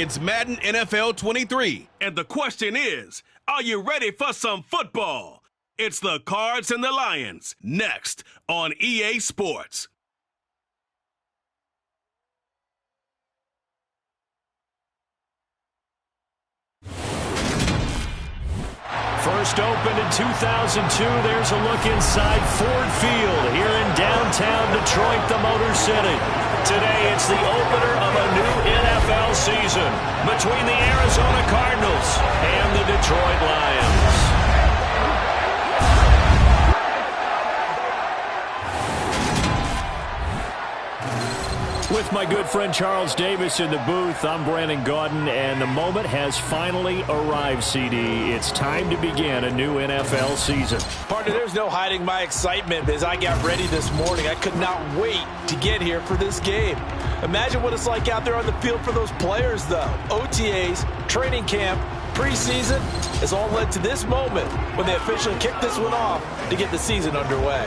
It's Madden NFL 23. And the question is, are you ready for some football? It's the Cards and the Lions, next on EA Sports. First opened in 2002, there's a look inside Ford Field here in downtown Detroit, the Motor City. Today, it's the opener of a new NFL season between the Arizona Cardinals and the Detroit Lions. With my good friend Charles Davis in the booth, I'm Brandon Gaudin, and the moment has finally arrived, CD. It's time to begin a new NFL season. Partner, there's no hiding my excitement as I got ready this morning. I could not wait to get here for this game. Imagine what it's like out there on the field for those players, though. OTAs, training camp, preseason has all led to this moment when they officially kick this one off to get the season underway.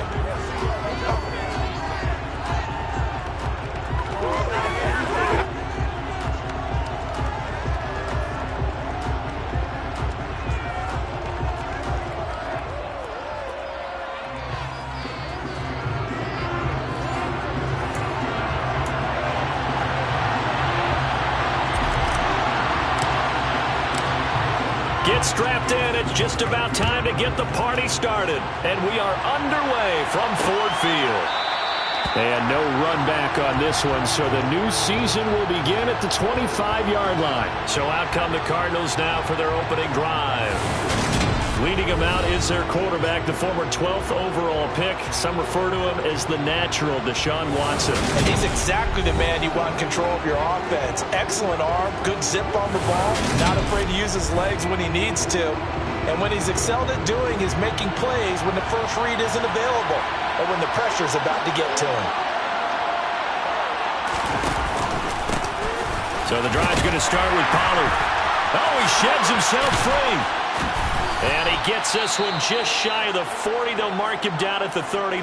Get strapped in. It's just about time to get the party started. And we are underway from Ford Field. And no run back on this one, so the new season will begin at the 25-yard line. So out come the Cardinals now for their opening drive. Leading them out is their quarterback, the former 12th overall pick. Some refer to him as the natural Deshaun Watson. And he's exactly the man you want control of your offense. Excellent arm, good zip on the ball, not afraid to use his legs when he needs to. And when he's excelled at doing is making plays when the first read isn't available or when the pressure's about to get to him. So the drive's going to start with Pollard. Oh, he sheds himself free. And he gets this one just shy of the 40. They'll mark him down at the 39.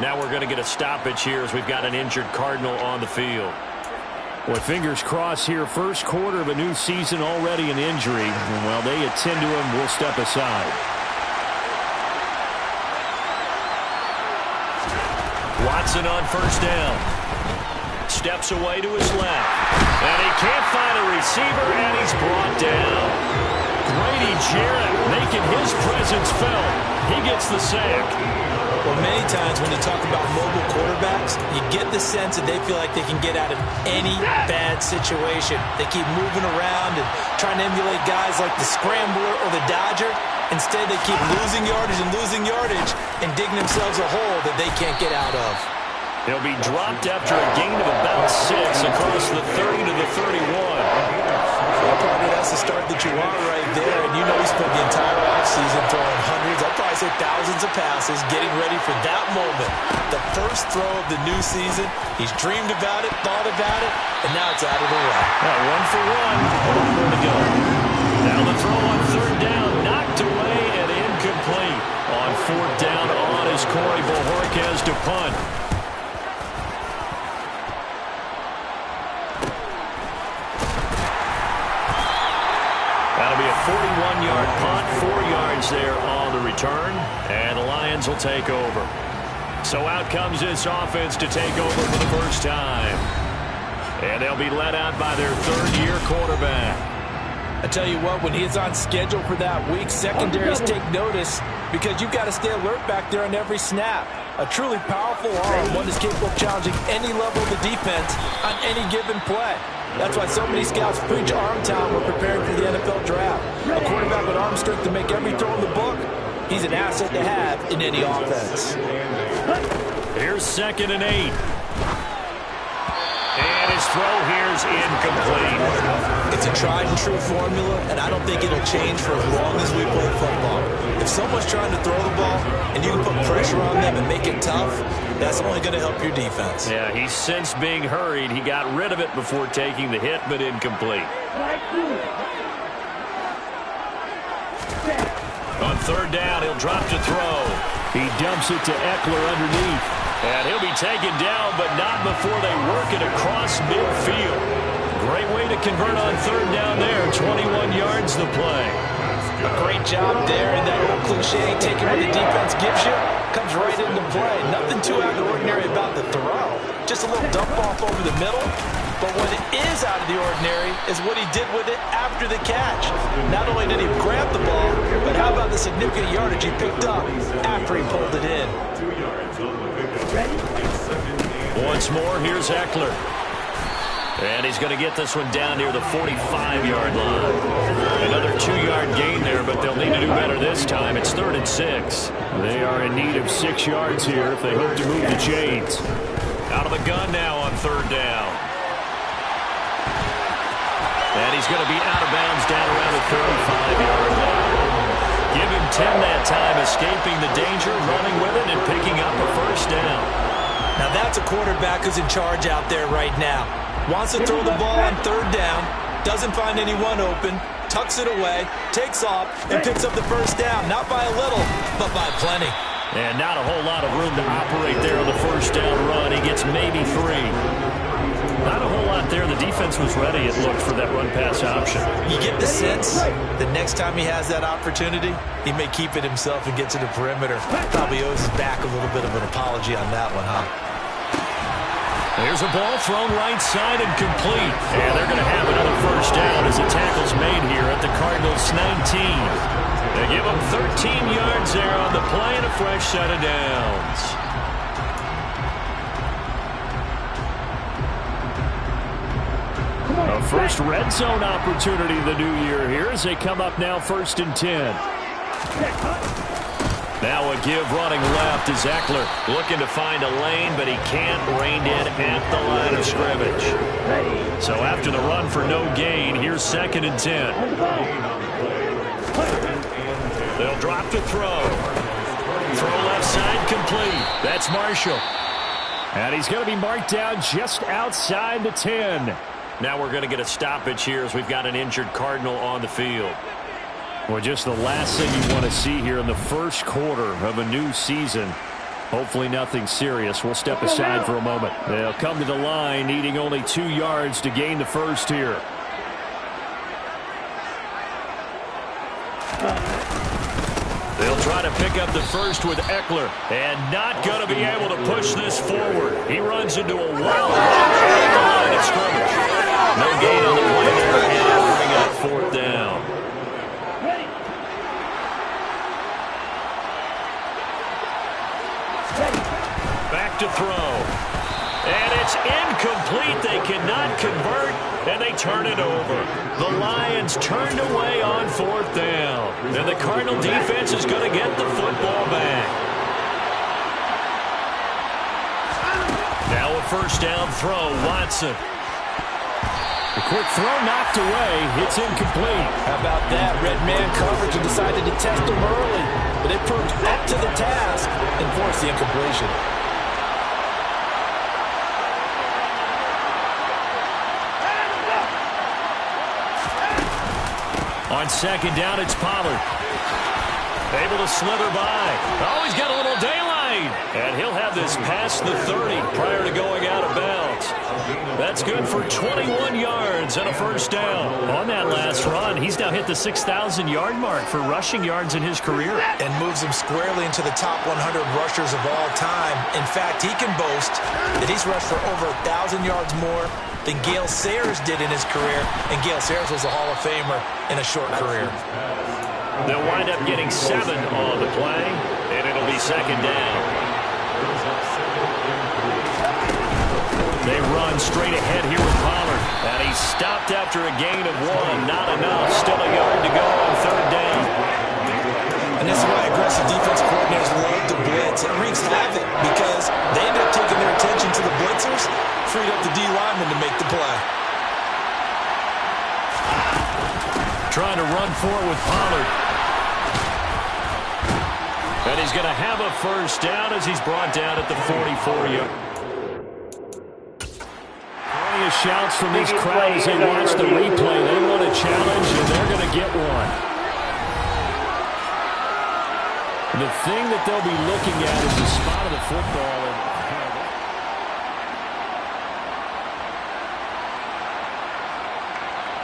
Now we're going to get a stoppage here as we've got an injured Cardinal on the field. Boy, fingers crossed here. First quarter of a new season, already an injury. And while they attend to him, we'll step aside. Watson on first down. Steps away to his left. And he can't find a receiver, and he's brought down. Grady Jarrett making his presence felt. He gets the sack. Well, many times when you talk about mobile quarterbacks, you get the sense that they feel like they can get out of any bad situation. They keep moving around and trying to emulate guys like the Scrambler or the Dodger. Instead, they keep losing yardage and digging themselves a hole that they can't get out of. He'll be dropped after a gain of about 6 across the 30 to the 31. Well, probably that's the start that you want right there. And you know he spent the entire offseason throwing hundreds, I'd probably say thousands of passes, getting ready for that moment. The first throw of the new season. He's dreamed about it, thought about it, and now it's out of the way. One for one. One more to go. Now the throw on third down, knocked away and incomplete. On fourth down on is Corey Bojorquez to punt. That'll be a 41-yard punt, 4 yards there on the return, and the Lions will take over. So out comes this offense to take over for the first time. And they'll be led out by their third-year quarterback. I tell you what, when he's on schedule for that week, secondaries take notice because you've got to stay alert back there on every snap. A truly powerful arm, one is capable of challenging any level of the defense on any given play. That's why so many scouts preach arm talent when preparing for the NFL draft. A quarterback with arm strength to make every throw in the book, he's an asset to have in any offense. Here's 2nd and 8. And his throw here's incomplete. It's a tried and true formula, and I don't think it'll change for as long as we play football. If someone's trying to throw the ball and you can put pressure on them and make it tough, that's only going to help your defense. Yeah, he's since being hurried. He got rid of it before taking the hit, but incomplete. On third down, he'll drop to throw. He dumps it to Eckler underneath. And he'll be taken down, but not before they work it across midfield. Great way to convert on third down there. 21 yards the play. A great job there, and that old cliche, taking what the defense gives you, comes right into play. Nothing too out of the ordinary about the throw. Just a little dump off over the middle. But what is out of the ordinary is what he did with it after the catch. Not only did he grab the ball, but how about the significant yardage he picked up after he pulled it in. Once more, here's Eckler. And he's going to get this one down near the 45-yard line. Another 2-yard gain there, but they'll need to do better this time. It's 3rd and 6. They are in need of 6 yards here if they hope to move the chains. Out of the gun now on 3rd down. And he's going to be out of bounds down around the 35-yard line. Give him 10 that time, escaping the danger, running with it, and picking up a 1st down. Now that's a quarterback who's in charge out there right now. Wants to throw the ball on 3rd down, doesn't find anyone open, tucks it away, takes off, and picks up the 1st down. Not by a little, but by plenty. And not a whole lot of room to operate there on the 1st down run. He gets maybe 3. Not a whole lot there. The defense was ready, it looked, for that run-pass option. You get the sense the next time he has that opportunity, he may keep it himself and get to the perimeter. Probably owes his back a little bit of an apology on that one, huh? There's a ball thrown right side and complete. And they're going to have another 1st down as the tackle's made here at the Cardinals' 19. They give them 13 yards there on the play and a fresh set of downs. A first red zone opportunity the new year here as they come up now 1st and 10. Now a give running left is Eckler. Looking to find a lane, but he can't. Reined in at the line of scrimmage. So after the run for no gain, here's 2nd and 10. They'll drop the throw. Throw left side complete. That's Marshall. And he's going to be marked down just outside the 10. Now we're going to get a stoppage here as we've got an injured Cardinal on the field. Well, just the last thing you want to see here in the first quarter of a new season. Hopefully nothing serious. We'll step aside for a moment. They'll come to the line needing only 2 yards to gain the 1st here. They'll try to pick up the 1st with Eckler. And not going to be able to push this forward. He runs into a wall at the line of scrimmage. No gain on the play there, and bring up 4th down. Back to throw. And it's incomplete. They cannot convert, and they turn it over. The Lions turned away on 4th down. And the Cardinal defense is going to get the football back. Now a 1st down throw. Watson. The quick throw knocked away. It's incomplete. How about that? Red man coverage and decided to test him early. But they proved up to the task and forced the incompletion. On 2nd down, it's Pollard. Able to slither by. Oh, he's got a little daylight. And he'll have this past the 30 prior to going out of bounds. That's good for 21 yards and a 1st down. On that last run, he's now hit the 6,000-yard mark for rushing yards in his career. And moves him squarely into the top 100 rushers of all time. In fact, he can boast that he's rushed for over 1,000 yards more than Gale Sayers did in his career. And Gale Sayers was a Hall of Famer in a short career. They'll wind up getting 7 on the play, and it'll be 2nd down. They run straight ahead here with Pollard. And he's stopped after a gain of 1. Not enough. Still a yard to go on 3rd down. And this is why aggressive defense coordinators love to blitz. It wreaks havoc because they end up taking their attention to the blitzers, freed up the D lineman to make the play. Trying to run forward with Pollard. And he's going to have a 1st down as he's brought down at the 44-yard. Plenty of shouts from this crowd as they watch the replay. They want a challenge, and they're going to get one. The thing that they'll be looking at is the spot of the football.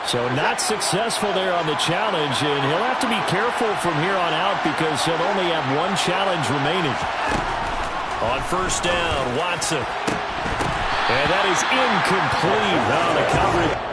So not successful there on the challenge, and he'll have to be careful from here on out because he'll only have one challenge remaining. On first down, Watson. And that is incomplete. Oh, the coverage.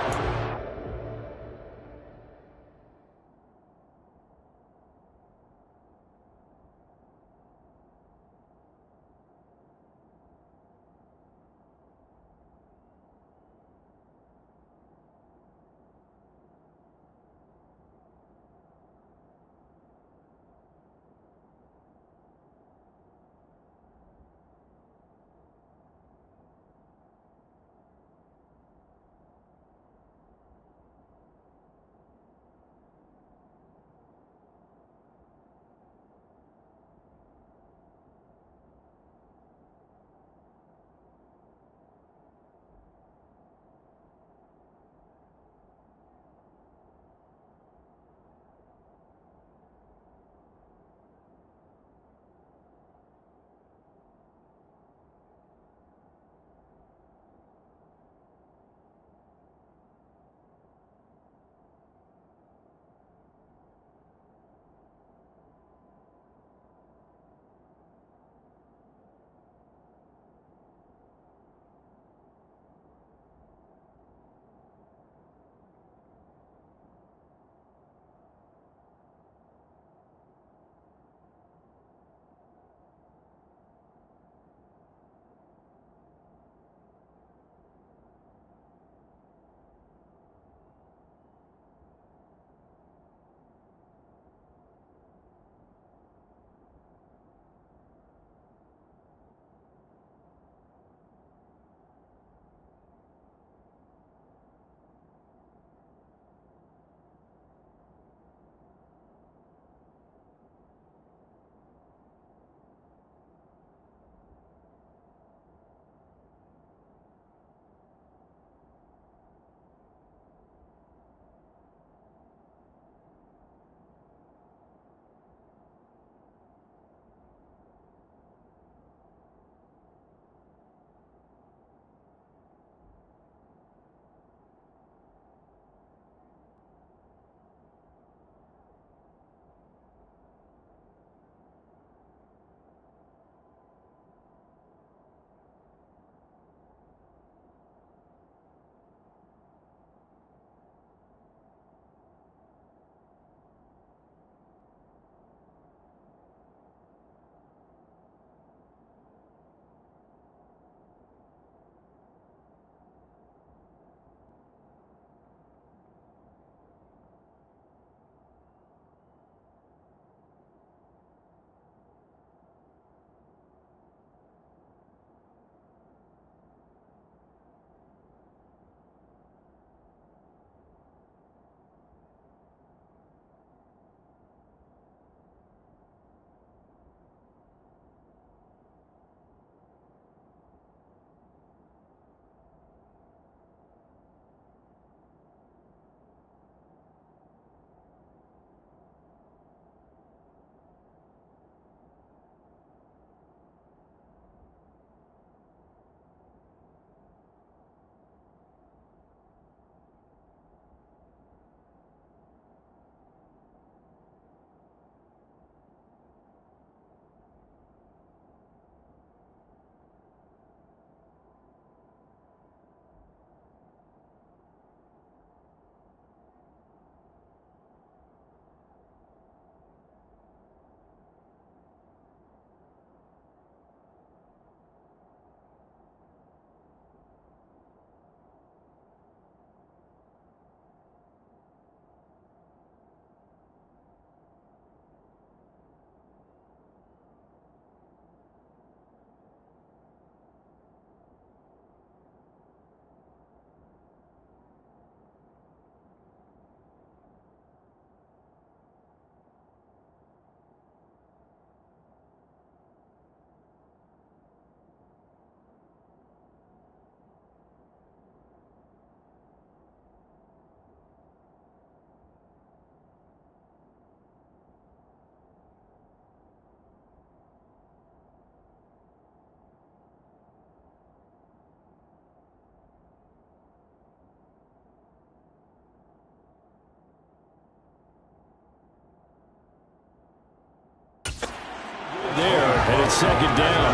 second down.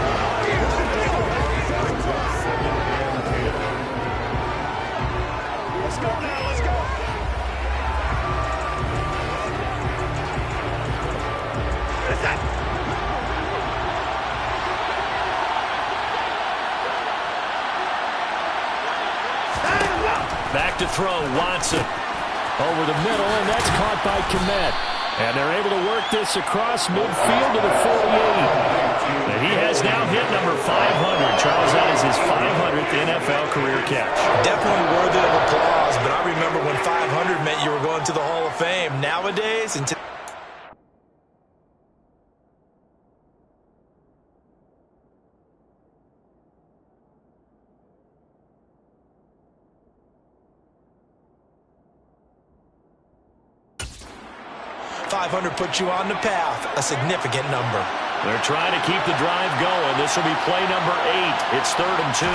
Let's go now, let's go. Back to throw, Watson. Over the middle, and that's caught by Kmet. And they're able to work this across midfield to the 48. And he has now hit number 500. Charles, that is his 500th NFL career catch. Definitely worthy of applause, but I remember when 500 meant you were going to the Hall of Fame. Nowadays, and 500 puts you on the path, a significant number. They're trying to keep the drive going. This will be play number 8. It's 3rd and 2.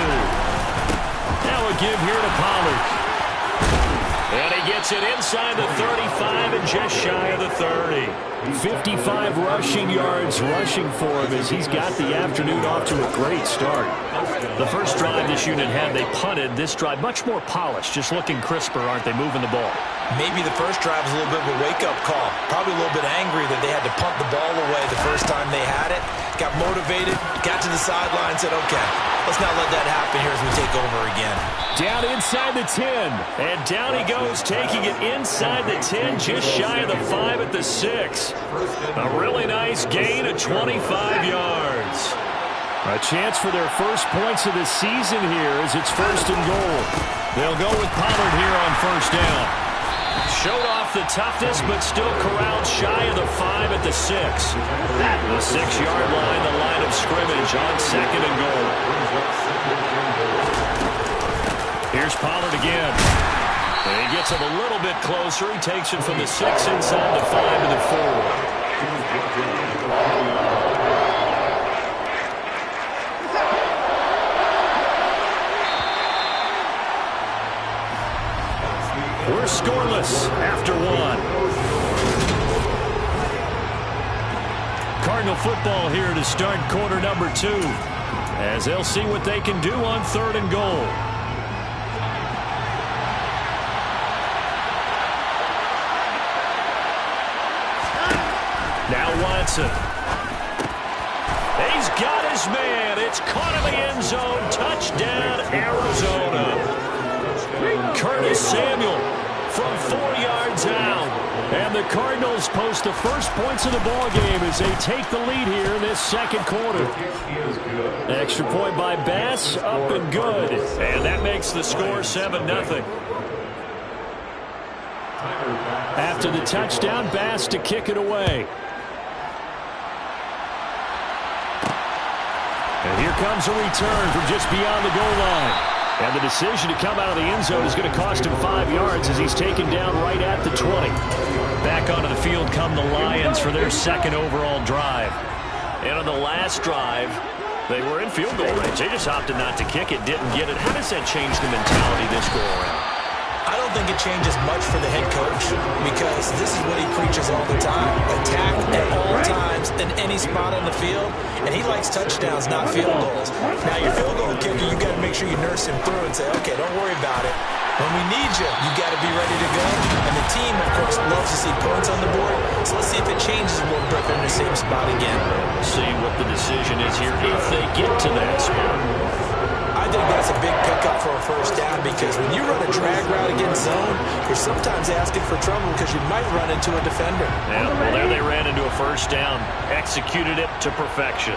Now a give here to Pollard. And he gets it inside the 35 and just shy of the 30. 55 rushing yards rushing for him as he's got the afternoon off to a great start. The first drive this unit had, they punted. This drive much more polished, just looking crisper, aren't they, moving the ball? Maybe the first drive was a little bit of a wake-up call. Probably a little bit angry that they had to punt the ball away the first time they had it. Got motivated, got to the sideline, said, okay, let's not let that happen here as we take over again. Down inside the 10, and down he goes, taking it inside the 10, just shy of the 5 at the 6. A really nice gain of 25 yards. A chance for their first points of the season here as it's 1st and goal. They'll go with Pollard here on 1st down. Showed off the toughness, but still corralled shy of the 5 at the 6. The 6-yard line, the line of scrimmage on 2nd and goal. Here's Pollard again. And he gets him a little bit closer. He takes it from the 6 inside the 5 to the 4. We're scoreless after 1. Cardinal football here to start quarter number 2, as they'll see what they can do on 3rd and goal. Now Watson. He's got his man. It's caught in the end zone. Touchdown, Arizona. Curtis Samuel from 4 yards out. And the Cardinals post the first points of the ball game as they take the lead here in this 2nd quarter. Extra point by Bass, up and good. And that makes the score 7-0. After the touchdown, Bass to kick it away. And here comes a return from just beyond the goal line. And the decision to come out of the end zone is going to cost him 5 yards as he's taken down right at the 20. Back onto the field come the Lions for their 2nd overall drive. And on the last drive, they were in field goal range. They just opted not to kick it, didn't get it. How does that change the mentality this go around? I don't think it changes much for the head coach because this is what he preaches all the time. Attack at all times in any spot on the field, and he likes touchdowns, not field goals. Now, your field goal kicker, you got to make sure you nurse him through and say, okay, don't worry about it. When we need you, you got to be ready to go. And the team, of course, loves to see points on the board. So let's see if it changes a little bit in the same spot again. See what the decision is here if they get to that spot. I think that's a big pickup for a 1st down because when you run a drag route against zone, you're sometimes asking for trouble because you might run into a defender. Yeah, well, there they ran into a 1st down, executed it to perfection.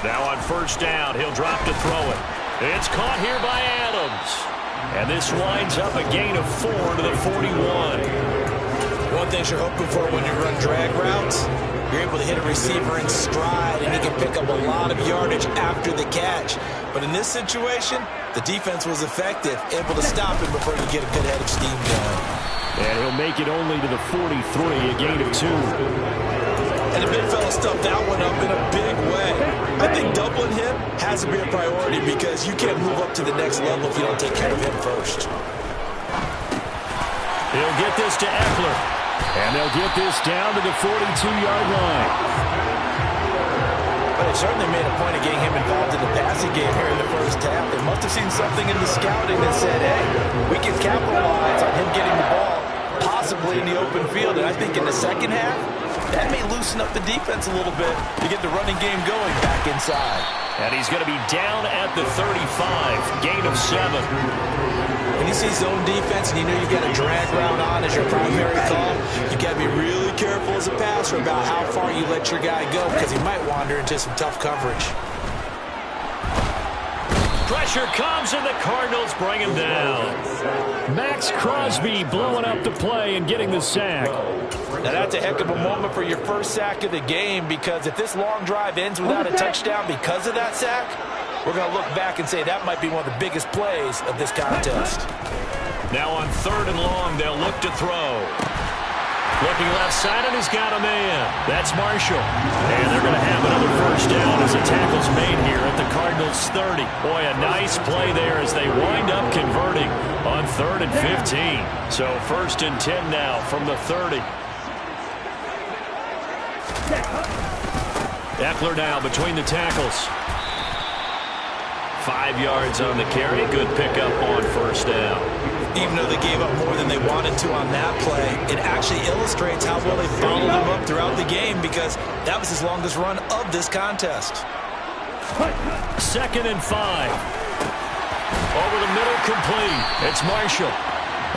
Now on 1st down, he'll drop to throw it. It's caught here by Adams. And this winds up a gain of 4 to the 41. One thing you're hoping for when you run drag routes, you're able to hit a receiver in stride, and he can pick up a lot of yardage after the catch. But in this situation, the defense was effective, able to stop him before you get a good head of steam going. And he'll make it only to the 43, a gain of 2. And the big fella stuffed that one up in a big way. I think doubling him has to be a priority because you can't move up to the next level if you don't take care of him first. He'll get this to Eckler. And they'll get this down to the 42-yard line. They certainly made a point of getting him involved in the passing game here in the first half. They must have seen something in the scouting that said, hey, we can capitalize on him getting the ball, possibly in the open field. And I think in the second half, that may loosen up the defense a little bit to get the running game going back inside. And he's going to be down at the 35, gain of 7. When you see zone defense and you know you got a drag route on as your primary call, you got to be really careful as a passer about how far you let your guy go because he might wander into some tough coverage. Pressure comes and the Cardinals bring him down. Max Crosby blowing up the play and getting the sack. Now that's a heck of a moment for your first sack of the game because if this long drive ends without a touchdown because of that sack, we're going to look back and say that might be one of the biggest plays of this contest. Now on 3rd and long, they'll look to throw. Looking left side, and he's got a man. That's Marshall. And they're going to have another first down as the tackle's made here at the Cardinals' 30. Boy, a nice play there as they wind up converting on 3rd and 15. So 1st and 10 now from the 30. Eckler now between the tackles. 5 yards on the carry. Good pickup on 1st down. Even though they gave up more than they wanted to on that play, it actually illustrates how well they followed him up throughout the game because that was his longest run of this contest. 2nd and 5. Over the middle, complete. It's Marshall.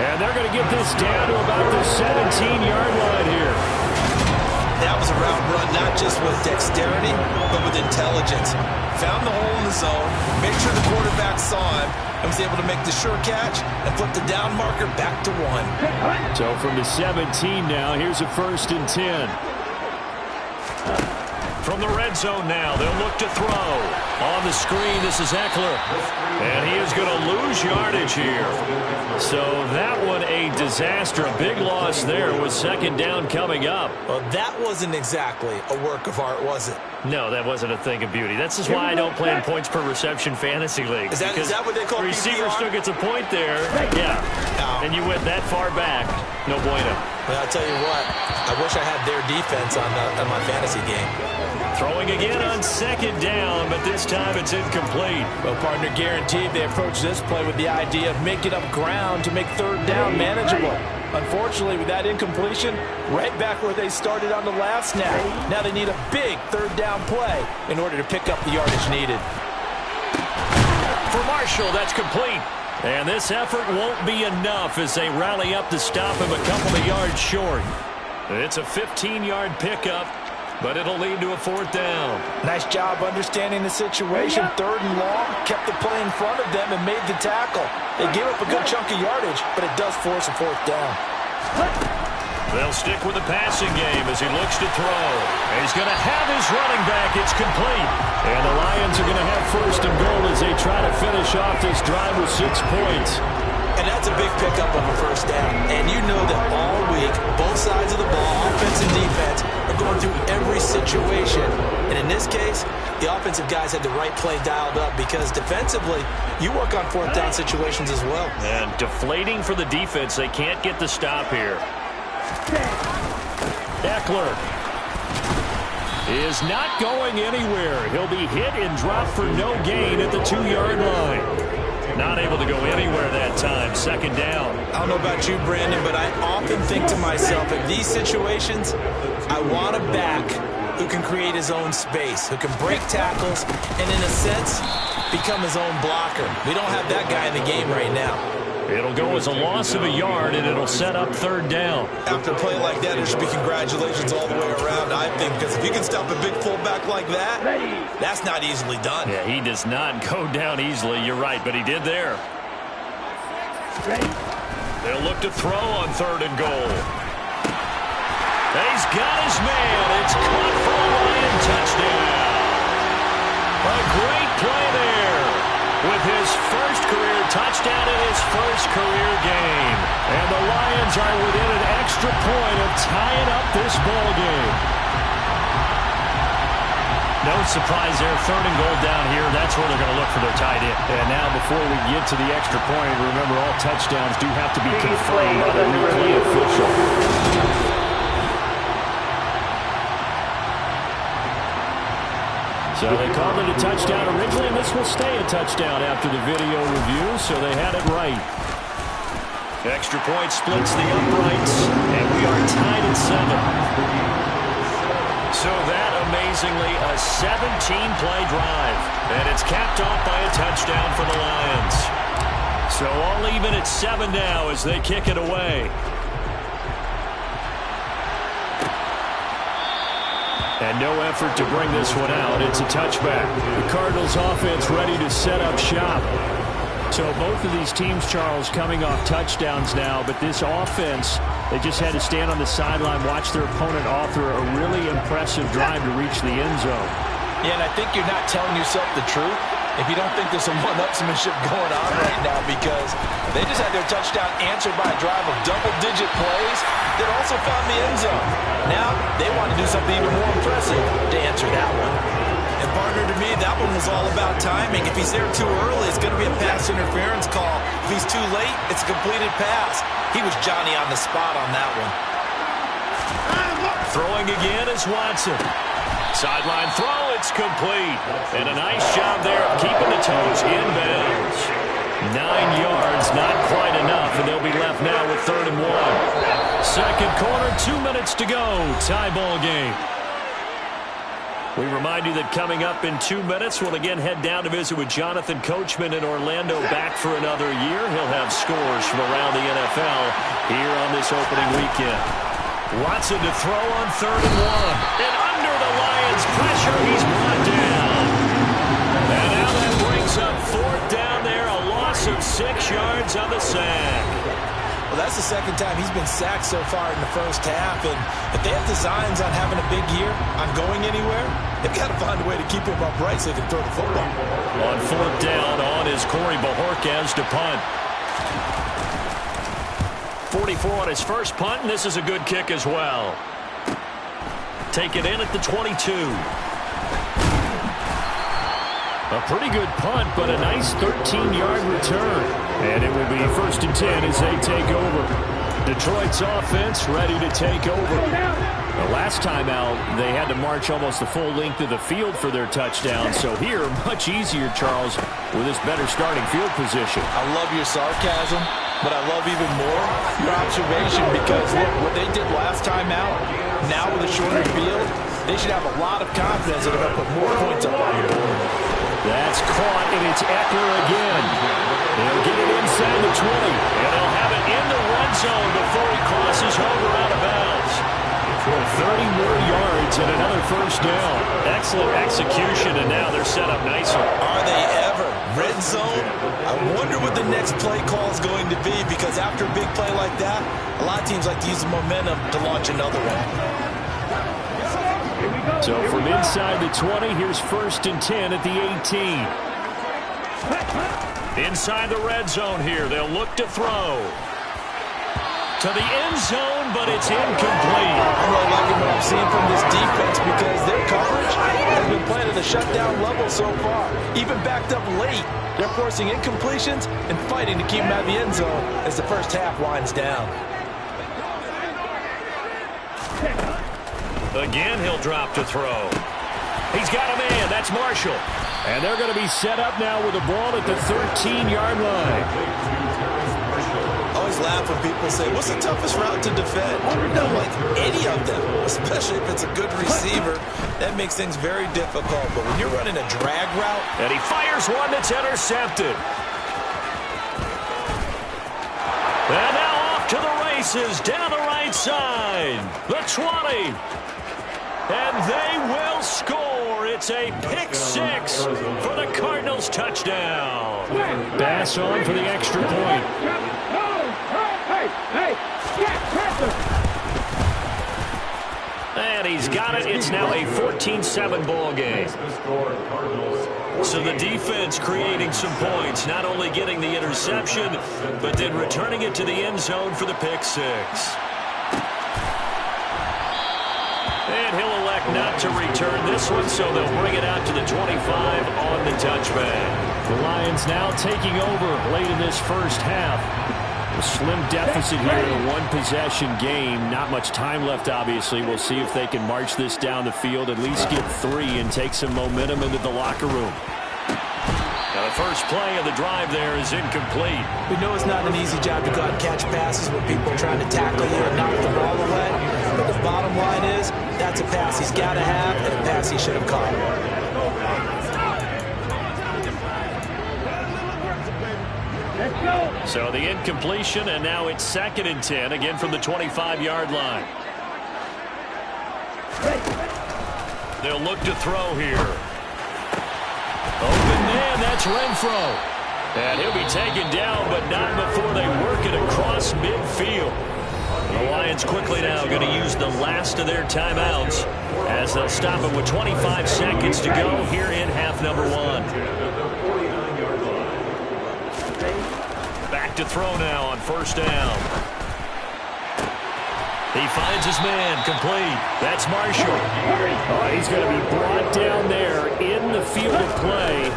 And they're going to get this down to about the 17-yard line here. That was a route run not just with dexterity, but with intelligence. Found the hole in the zone, made sure the quarterback saw him, and was able to make the sure catch and flip the down marker back to 1. So from the 17 now, here's a 1st and 10. From the red zone now, they'll look to throw. On the screen, this is Eckler. And he is going to lose yardage here. So that one a disaster. A big loss there with 2nd down coming up. Well, that wasn't exactly a work of art, was it? No, that wasn't a thing of beauty. That's just why I don't play in points per reception fantasy league. Is that what they call the receiver PPR? still gets a point there. Yeah. No. And you went that far back. No bueno. Well, I'll tell you what. I wish I had their defense on my fantasy game. Throwing again on 2nd down, but this time it's incomplete. Well, partner, guaranteed they approach this play with the idea of making up ground to make 3rd down manageable. Unfortunately, with that incompletion, right back where they started on the last snap. Now they need a big 3rd down play in order to pick up the yardage needed. For Marshall, that's complete. And this effort won't be enough as they rally up to stop him a couple of yards short. It's a 15-yard pickup, but it'll lead to a 4th down. Nice job understanding the situation. 3rd and long, kept the play in front of them and made the tackle. They gave up a good chunk of yardage, but it does force a 4th down. They'll stick with the passing game as he looks to throw. And he's going to have his running back. It's complete. And the Lions are going to have 1st and goal as they try to finish off this drive with 6 points. And that's a big pickup of a 1st down. And you know that all week, both sides of the ball, offense and defense, are going through every situation. And in this case, the offensive guys had the right play dialed up because defensively, you work on 4th down situations as well. And deflating for the defense. They can't get the stop here. Eckler is not going anywhere. He'll be hit and dropped for no gain at the 2-yard line. Not able to go anywhere that time. 2nd down. I don't know about you, Brandon, but I often think to myself, in these situations, I want a back who can create his own space, who can break tackles, and in a sense, become his own blocker. We don't have that guy in the game right now. It'll go as a loss of a yard, and it'll set up 3rd down. After a play like that, there should be congratulations all the way around, I think, because if you can stop a big fullback like that, that's not easily done. Yeah, he does not go down easily. You're right, but he did there. They'll look to throw on 3rd and goal. He's got his man. It's caught for a Lion touchdown. A great play there with his first career touchdown in his first career game. And the Lions are within an extra point of tying up this ball game. No surprise there. 3rd and goal down here. That's where they're going to look for their tight end. And now before we get to the extra point, remember all touchdowns do have to be confirmed by the replay official. So they called it a touchdown originally, and this will stay a touchdown after the video review, so they had it right. Extra point splits the uprights, and we are tied at 7. So that, amazingly, a 17-play drive, and it's capped off by a touchdown for the Lions. So all even at 7 now as they kick it away. And no effort to bring this one out. It's a touchback. The Cardinals offense ready to set up shop. So both of these teams, Charles, coming off touchdowns now, but this offense, they just had to stand on the sideline, watch their opponent author a really impressive drive to reach the end zone. Yeah, and I think you're not telling yourself the truth if you don't think there's some one-upsmanship going on right now, because they just had their touchdown answered by a drive of double-digit plays that also found the end zone. Now they want to do something even more impressive to answer that one. And partner, to me, that one was all about timing. If he's there too early, it's going to be a pass interference call. If he's too late, it's a completed pass. He was Johnny on the spot on that one. Throwing again is Watson. Sideline throw, it's complete. And a nice job there of keeping the toes in bounds. 9 yards, not quite enough, and they'll be left now with 3rd and 1. Second quarter, 2 minutes to go. Tie ball game. We remind you that coming up in 2 minutes, we'll again head down to visit with Jonathan Coachman in Orlando, back for another year. He'll have scores from around the NFL here on this opening weekend. Watson to throw on 3rd and 1. And under the Lions' pressure, he's brought down. And now that brings up 4th down there, a loss of 6 yards on the sack. Well, that's the second time he's been sacked so far in the first half, and if they have designs on having a big year, on going anywhere, they've got to find a way to keep him upright so they can throw the football. On 4th down, on is Corey Bojorquez to punt. 44 on his first punt, and this is a good kick as well. Take it in at the 22. A pretty good punt, but a nice 13-yard return. And it will be 1st and 10 as they take over. Detroit's offense ready to take over. The last time out, they had to march almost the full length of the field for their touchdown. So here, much easier, Charles, with this better starting field position. I love your sarcasm, but I love even more your observation, because look, what they did last time out, now with a shorter field, they should have a lot of confidence that they're going to put more points up on the board. That's caught, and it's Eckler again. They'll get it inside the 20, and they'll have it in the red zone before he crosses over out of bounds. For 30 more yards and another 1st down. Excellent execution, and now they're set up nicely. Are they ever? Red zone? I wonder what the next play call is going to be, because after a big play like that, a lot of teams like to use the momentum to launch another one. So from inside the 20, here's 1st and 10 at the 18. Inside the red zone here, they'll look to throw. To the end zone, but it's incomplete. I'm really liking what I'm seeing from this defense, because their coverage has been playing at a shutdown level so far. Even backed up late, they're forcing incompletions and fighting to keep them out of the end zone as the first half winds down. Again, he'll drop to throw. He's got a man. That's Marshall. And they're going to be set up now with the ball at the 13-yard line. I always laugh when people say, what's the toughest route to defend? I don't like any of them, especially if it's a good receiver. That makes things very difficult. But when you're running a drag route... And he fires one that's intercepted. And now off to the races, down the right side. The 20. And they will score. It's a pick-6 for the Cardinals touchdown. Bass on for the extra point. And he's got it. It's now a 14-7 ball game. So the defense creating some points, not only getting the interception, but then returning it to the end zone for the pick-6. And he'll elect not to return this one, so they'll bring it out to the 25 on the touchback. The Lions now taking over late in this first half. A slim deficit here in a one-possession game. Not much time left, obviously. We'll see if they can march this down the field, at least get 3, and take some momentum into the locker room. Now the first play of the drive there is incomplete. We know it's not an easy job to go out and catch passes when people are trying to tackle you and knock the ball away. But the bottom line is, that's a pass he's got to have and a pass he should have caught. So the incompletion, and now it's 2nd and 10, again from the 25-yard line. They'll look to throw here. Open man, that's Renfro. And he'll be taken down, but not before they work it across midfield. The Lions quickly now going to use the last of their timeouts as they'll stop it with 25 seconds to go here in half number 1. Back to throw now on 1st down. He finds his man, complete. That's Marshall. Oh, he's going to be brought down there in the field of play,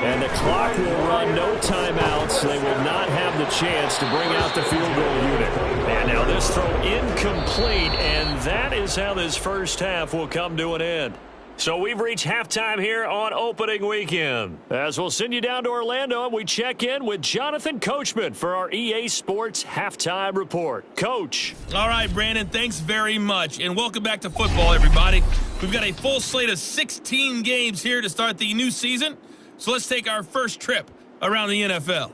and the clock will run, no timeouts. They will not have the chance to bring out the field goal unit. And now this throw incomplete, and that is how this first half will come to an end. So we've reached halftime here on opening weekend. As we'll send you down to Orlando, we check in with Jonathan Coachman for our EA Sports Halftime Report. Coach. All right, Brandon, thanks very much. And welcome back to football, everybody. We've got a full slate of 16 games here to start the new season. So let's take our first trip around the NFL.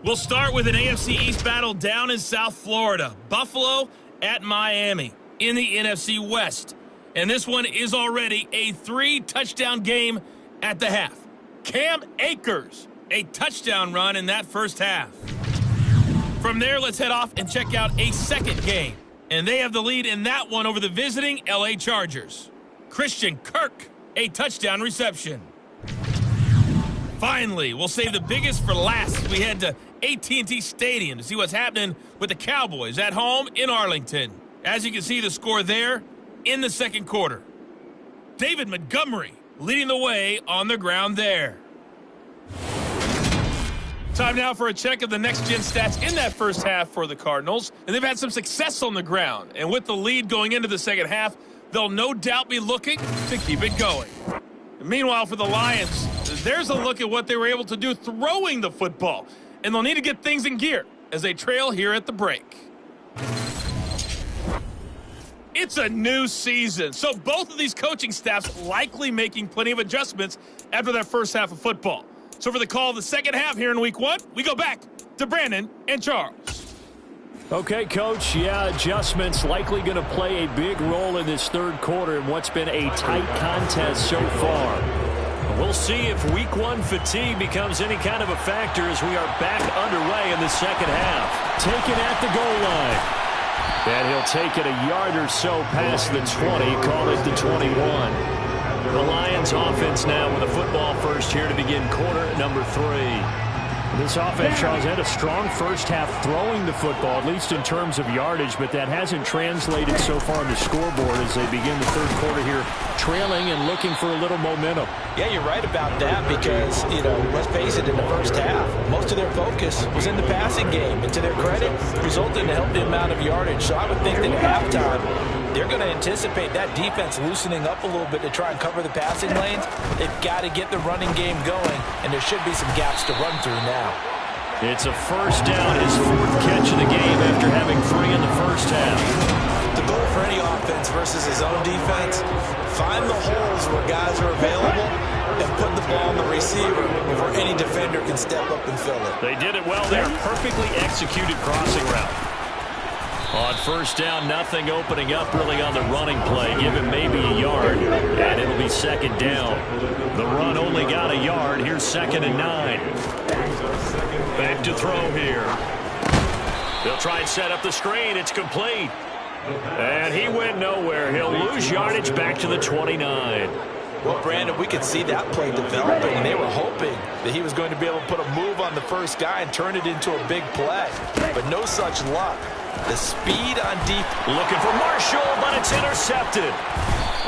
We'll start with an AFC East battle down in South Florida. Buffalo at Miami in the NFC West. And this one is already a 3-touchdown game at the half. Cam Akers, a touchdown run in that first half. From there, let's head off and check out a second game. And they have the lead in that one over the visiting LA Chargers. Christian Kirk, a touchdown reception. Finally, we'll save the biggest for last as we head to AT&T Stadium to see what's happening with the Cowboys at home in Arlington. As you can see, the score there in the second quarter. David Montgomery leading the way on the ground there. Time now for a check of the next-gen stats in that first half for the Cardinals. And they've had some success on the ground. And with the lead going into the second half, they'll no doubt be looking to keep it going. Meanwhile, for the Lions, there's a look at what they were able to do throwing the football. And they'll need to get things in gear as they trail here at the break. It's a new season, so both of these coaching staffs likely making plenty of adjustments after that first half of football. So for the call of the second half here in week 1, we go back to Brandon and Charles. Okay, Coach, adjustments likely going to play a big role in this third quarter in what's been a tight contest so far. We'll see if week 1 fatigue becomes any kind of a factor as we are back underway in the second half. Taken at the goal line. And he'll take it a yard or so past the 20, call it the 21. The Lions offense now with a football first here to begin quarter number 3. This offense, Charles, had a strong first half throwing the football, at least in terms of yardage, but that hasn't translated so far on the scoreboard as they begin the third quarter here, trailing and looking for a little momentum. Yeah, you're right about that because, let's face it, in the first half, most of their focus was in the passing game. And to their credit, resulted in a healthy amount of yardage. So I would think that at halftime, they're going to anticipate that defense loosening up a little bit to try and cover the passing lanes. They've got to get the running game going, and there should be some gaps to run through now. It's a first down, his 4th catch of the game after having 3 in the first half. The goal for any offense versus his own defense, find the holes where guys are available and put the ball on the receiver before any defender can step up and fill it. They did it well there. Perfectly executed crossing route. On first down, nothing opening up really on the running play. Give him maybe a yard, and it'll be second down. The run only got a yard. Here's 2nd and 9. Back to throw here. They'll try and set up the screen. It's complete. And he went nowhere. He'll lose yardage back to the 29. Well, Brandon, we could see that play developing, and they were hoping that he was going to be able to put a move on the first guy and turn it into a big play. But no such luck. The speed on deep. Looking for Marshall, but it's intercepted.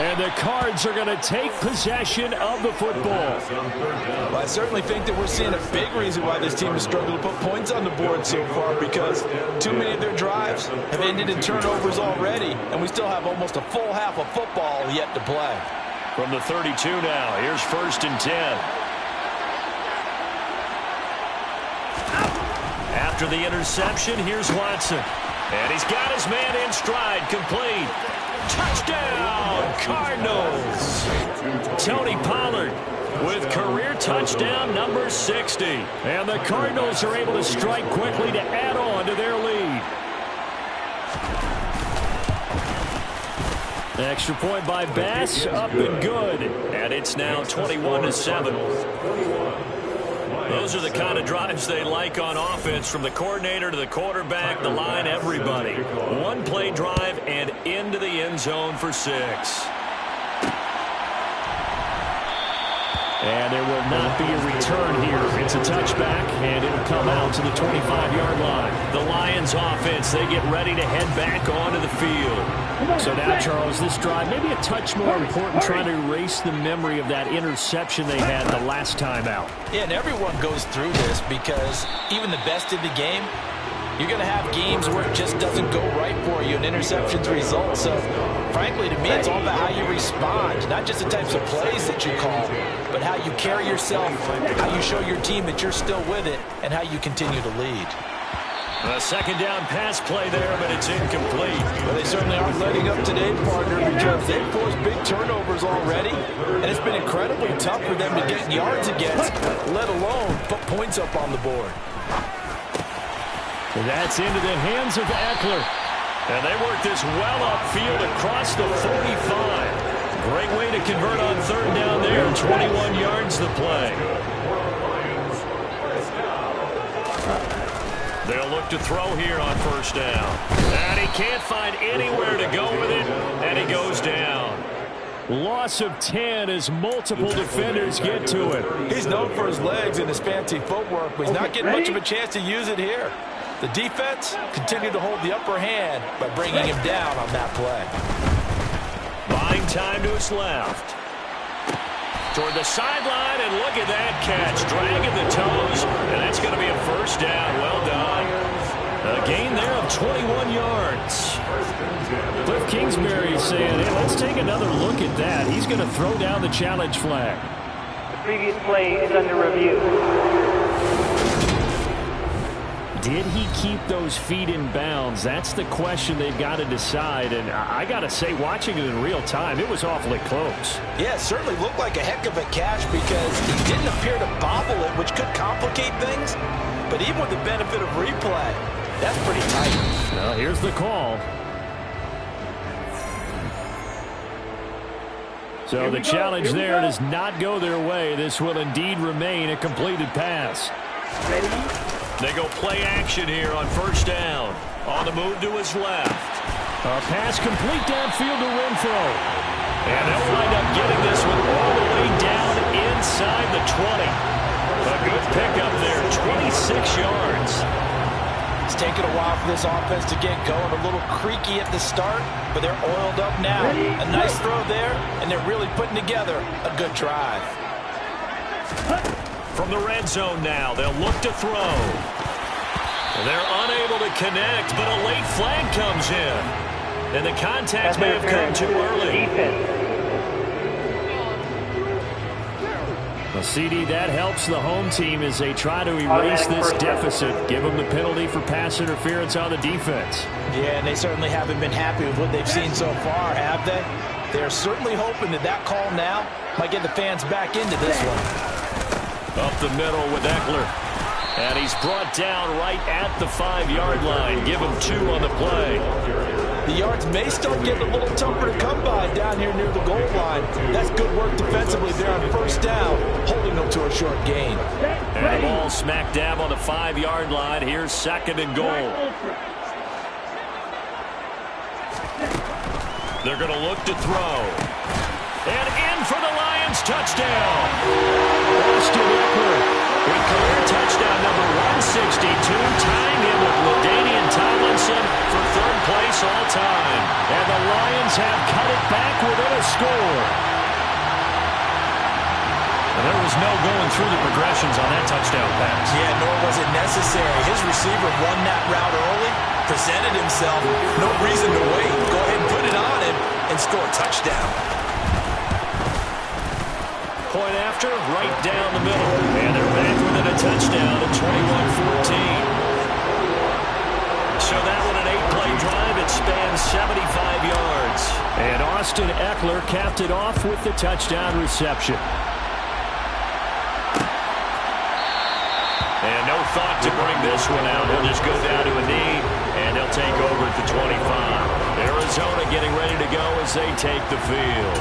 And the Cards are going to take possession of the football. Well, I certainly think that we're seeing a big reason why this team has struggled to put points on the board so far, because too many of their drives have ended in turnovers already, and we still have almost a full half of football yet to play. From the 32 now, here's 1st and 10. After the interception, here's Watson. And he's got his man in stride, complete. Touchdown, Cardinals. Tony Pollard with career touchdown number 60. And the Cardinals are able to strike quickly to add on to their lead. Extra point by Bass, up and good. And it's now 21-7. Those are the kind of drives they like on offense, from the coordinator to the quarterback, the line, everybody. One-play drive and into the end zone for 6. And there will not be a return here. It's a touchback, and it'll come out to the 25-yard line. The Lions offense, they get ready to head back onto the field. So now, Charles, this drive maybe a touch more important, trying to erase the memory of that interception they had the last time out. Yeah, and everyone goes through this, because even the best in the game, you're going to have games where it just doesn't go right for you and interceptions result. So, frankly, to me, it's all about how you respond, not just the types of plays that you call, but how you carry yourself, how you show your team that you're still with it, and how you continue to lead. A second down pass play there, but it's incomplete. Well, they certainly aren't letting up today, partner, because they've forced big turnovers already, and it's been incredibly tough for them to get yards against, let alone put points up on the board. That's into the hands of Eckler. And they work this well upfield across the 45. Great way to convert on 3rd down there. 21 yards the play. They'll look to throw here on 1st down. And he can't find anywhere to go with it, and he goes down. Loss of 10 as multiple defenders get to it. He's known for his legs and his fancy footwork, but he's not getting much of a chance to use it here. The defense continued to hold the upper hand by bringing him down on that play. Buying time to his left. Toward the sideline, and look at that catch. Dragging the toes, and that's going to be a 1st down. Well done. A gain there of 21 yards. Cliff Kingsbury saying, hey, let's take another look at that. He's going to throw down the challenge flag. The previous play is under review. Did he keep those feet in bounds? That's the question they've got to decide. And I got to say, watching it in real time, it was awfully close. Yeah, it certainly looked like a heck of a catch, because he didn't appear to bobble it, which could complicate things. But even with the benefit of replay, that's pretty tight. Well, here's the call. So the challenge there does not go their way. This will indeed remain a completed pass. Ready? They go play action here on 1st down. On the move to his left. A pass complete downfield to Renfro. And they'll wind up getting this one all the way down inside the 20. A good pickup there, 26 yards. It's taken a while for this offense to get going. A little creaky at the start, but they're oiled up now. A nice throw there, and they're really putting together a good drive. From the red zone now, they'll look to throw. They're unable to connect, but a late flag comes in. And the contact may have come too early. Well, CD, that helps the home team as they try to erase this deficit. Give them the penalty for pass interference on the defense. Yeah, and they certainly haven't been happy with what they've seen so far, have they? They're certainly hoping that that call now might get the fans back into this one. Up the middle with Eckler. And he's brought down right at the 5-yard line. Give him 2 on the play. The yards may start getting a little tougher to come by down here near the goal line. That's good work defensively there on 1st down, holding them to a short gain. And the ball smack dab on the 5-yard line. Here's 2nd and goal. They're going to look to throw. And in for the Lions, touchdown. Austin Eckler with career touchdown number 162, tying him with LaDainian Tomlinson for 3rd place close all time. And the Lions have cut it back within a score. There was no going through the progressions on that touchdown pass. Yeah, nor was it necessary. His receiver won that route early, presented himself. No reason to wait. Go ahead and put it on him and score a touchdown. Point after, right down the middle. And they're back within a touchdown at 21-14. So that one, an 8-play drive. It spans 75 yards. And Austin Ekeler capped it off with the touchdown reception. And no thought to bring this one out. He'll just go down to a knee, and he'll take over at the 25. Arizona getting ready to go as they take the field.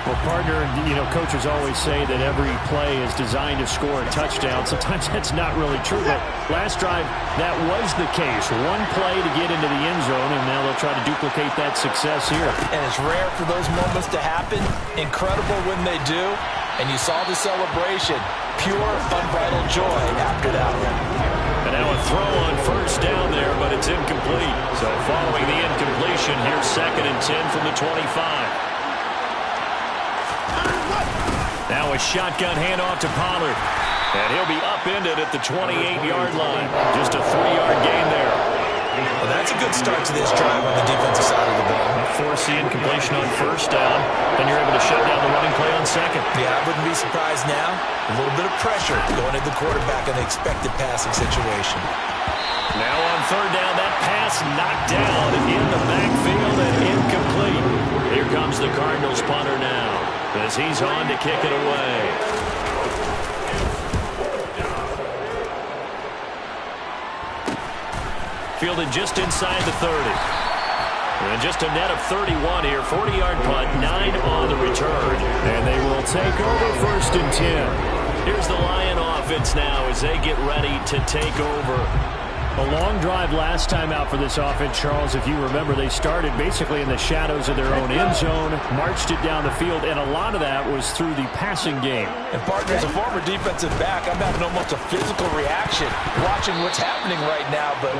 Well, partner, coaches always say that every play is designed to score a touchdown. Sometimes that's not really true, but last drive, that was the case. One play to get into the end zone, and now they'll try to duplicate that success here. And it's rare for those moments to happen. Incredible when they do. And you saw the celebration. Pure, unbridled joy after that one. And now a throw on first down there, but it's incomplete. So following the incompletion, here's 2nd and 10 from the 25. Now a shotgun handoff to Pollard. And he'll be upended at the 28-yard line. Just a 3-yard gain there. Well, that's a good start to this drive on the defensive side of the ball. Force the incompletion on first down. Then you're able to shut down the running play on second. Yeah, I wouldn't be surprised now. A little bit of pressure going at the quarterback in the expected passing situation. Now on third down, that pass knocked down in the backfield and incomplete. Here comes the Cardinals punter now as he's on to kick it away. Fielded just inside the 30. And just a net of 31 here. 40-yard punt, 9 on the return. And they will take over 1st and 10. Here's the Lion offense now as they get ready to take over. A long drive last time out for this offense, Charles. If you remember, they started basically in the shadows of their own end zone, marched it down the field, and a lot of that was through the passing game. And, partner, as a former defensive back, I'm having almost a physical reaction watching what's happening right now. But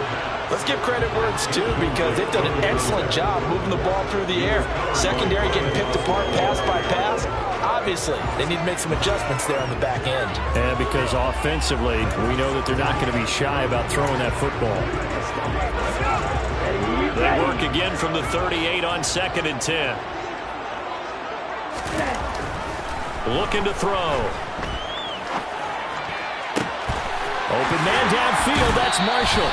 let's give credit where it's due because they've done an excellent job moving the ball through the air. Secondary getting picked apart pass by pass. Obviously, they need to make some adjustments there on the back end. And because offensively, we know that they're not going to be shy about throwing that football. They work again from the 38 on 2nd and 10. Looking to throw. Open man downfield, that's Marshall.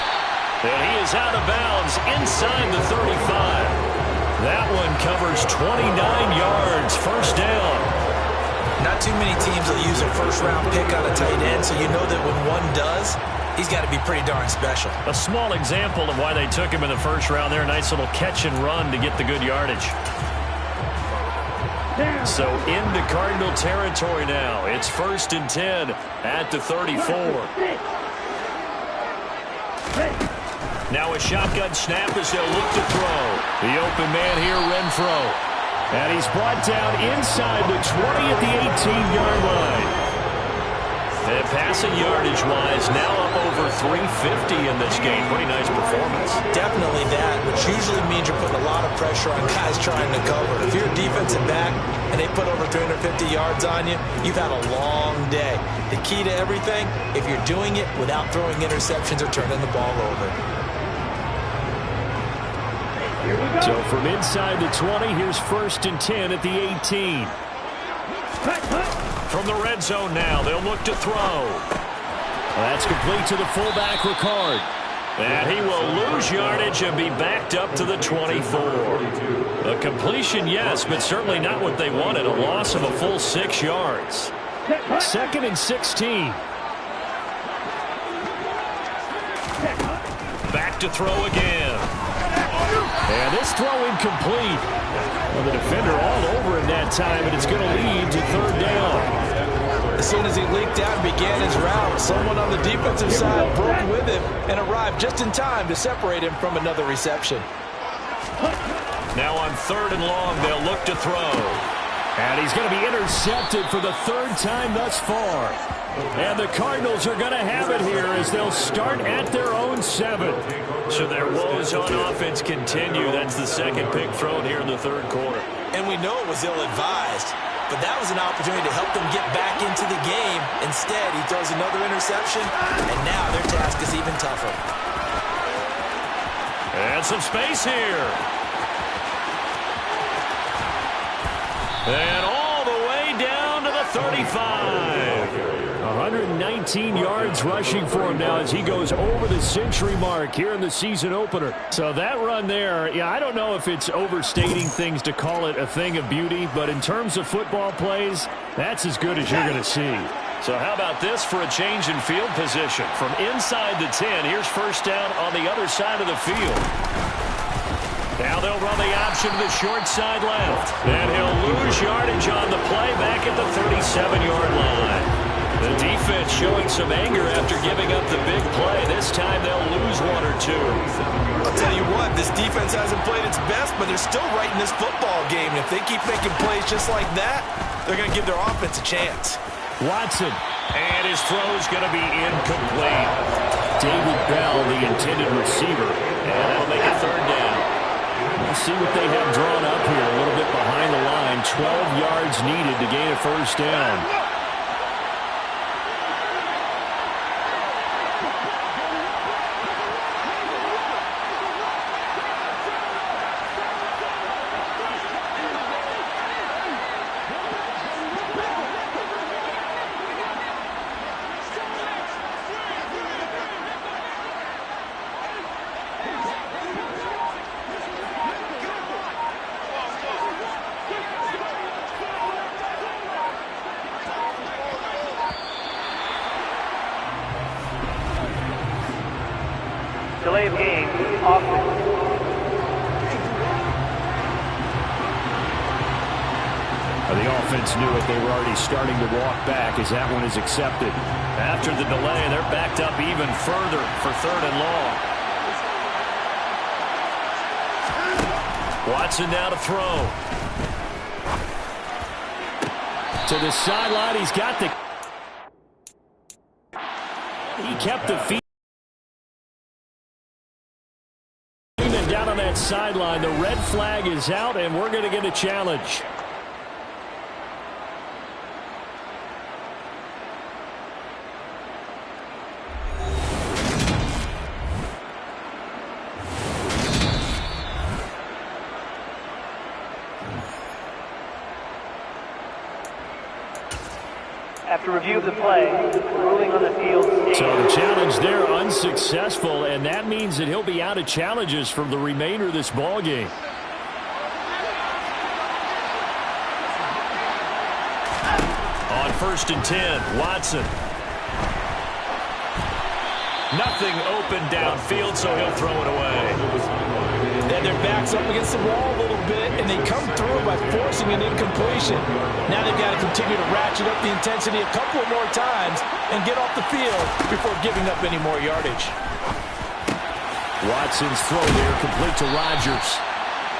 And he is out of bounds inside the 35. That one covers 29 yards, first down. Not too many teams will use a first-round pick on a tight end, so you know that when one does, he's got to be pretty darn special. A small example of why they took him in the first round there. Nice little catch and run to get the good yardage. So into Cardinal territory now. It's 1st and 10 at the 34. Now a shotgun snap as they'll look to throw. The open man here, Renfro. And he's brought down inside the 20 at the 18-yard line. And passing yardage-wise, now up over 350 in this game. Pretty nice performance. Definitely that, which usually means you're putting a lot of pressure on guys trying to cover. If you're a defensive back and they put over 350 yards on you, you've had a long day. The key to everything, if you're doing it without throwing interceptions or turning the ball over. So from inside the 20, here's 1st and 10 at the 18. From the red zone now, they'll look to throw. That's complete to the fullback, Ricard. And he will lose yardage and be backed up to the 24. A completion, yes, but certainly not what they wanted. A loss of a full 6 yards. 2nd and 16. Back to throw again. And this throw incomplete. Well, the defender all over him that time, and it's going to lead to 3rd down. As soon as he leaked out and began his route, someone on the defensive side broke with him and arrived just in time to separate him from another reception. Now on 3rd and long, they'll look to throw. And he's going to be intercepted for the 3rd time thus far. And the Cardinals are going to have it here as they'll start at their own 7. So their woes on offense continue. That's the second pick thrown here in the third quarter. And we know it was ill-advised, but that was an opportunity to help them get back into the game. Instead, he throws another interception, and now their task is even tougher. And some space here. And all the way down to the 35. 119 yards rushing for him now as he goes over the century mark here in the season opener. So that run there, yeah, I don't know if it's overstating things to call it a thing of beauty, but in terms of football plays, that's as good as you're going to see. So how about this for a change in field position? From inside the 10, here's first down on the other side of the field. Now they'll run the option to the short side left. And he'll lose yardage on the play back at the 37-yard line. The defense showing some anger after giving up the big play. This time they'll lose 1 or 2. I'll tell you what, this defense hasn't played its best, but they're still right in this football game. If they keep making plays just like that, they're going to give their offense a chance. Watson. And his throw's going to be incomplete. David Bell, the intended receiver. And that'll make it third down. We'll see what they have drawn up here. A little bit behind the line. 12 yards needed to gain a first down. Delay of game, offense. The offense knew it. They were already starting to walk back as that one is accepted. After the delay, they're backed up even further for third and long. Watson now to throw. To the sideline, he's got the... He kept the feet. Down on that sideline, the red flag is out, and we're going to get a challenge. After review of the play, ruling on the field. So the challenge there unsuccessful, and that means that he'll be out of challenges from the remainder of this ball game. On 1st and 10, Watson. Nothing open downfield, so he'll throw it away. And their back's up against the wall a little bit, and they come through by forcing an incompletion. Now they've got to continue to ratchet up the intensity a couple more times and get off the field before giving up any more yardage. Watson's throw there complete to Rodgers.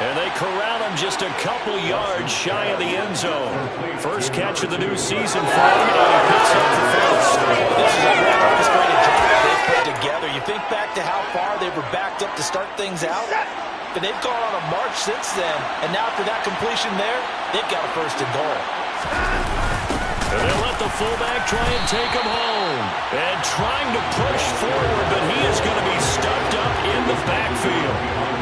And they corral him just a couple yards shy of the end zone. First catch of the new season for him, and he picks up the first. This is a well-orchestrated drive they've put together. You think back to how far they were backed up to start things out, but they've gone on a march since then. And now after that completion there, they've got a first and goal. And they'll let the fullback try and take him home. And trying to push forward, but he is going to be stuffed up in the backfield.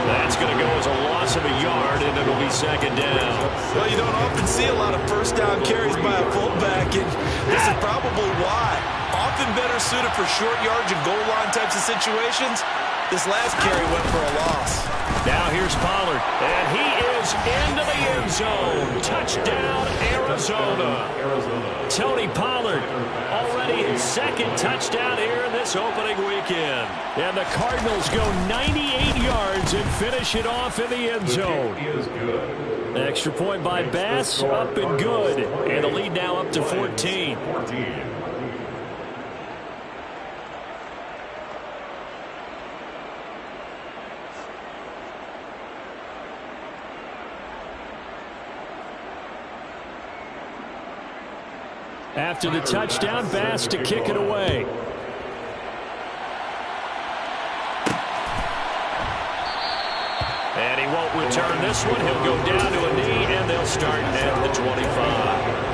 That's going to go as a loss of a yard, and it'll be second down. Well, you don't often see a lot of first down carries by a fullback, and this is probably why. Often better suited for short yards and goal line types of situations. This last carry went for a loss. Now here's Pollard, and he is into the end zone. Touchdown, Arizona. Tony Pollard, already his second touchdown here in this opening weekend. And the Cardinals go 98 yards and finish it off in the end zone. Extra point by Bass, up and good. And the lead now up to 14. After the touchdown, Bass to kick it away. And he won't return this one. He'll go down to a knee, and they'll start at the 25.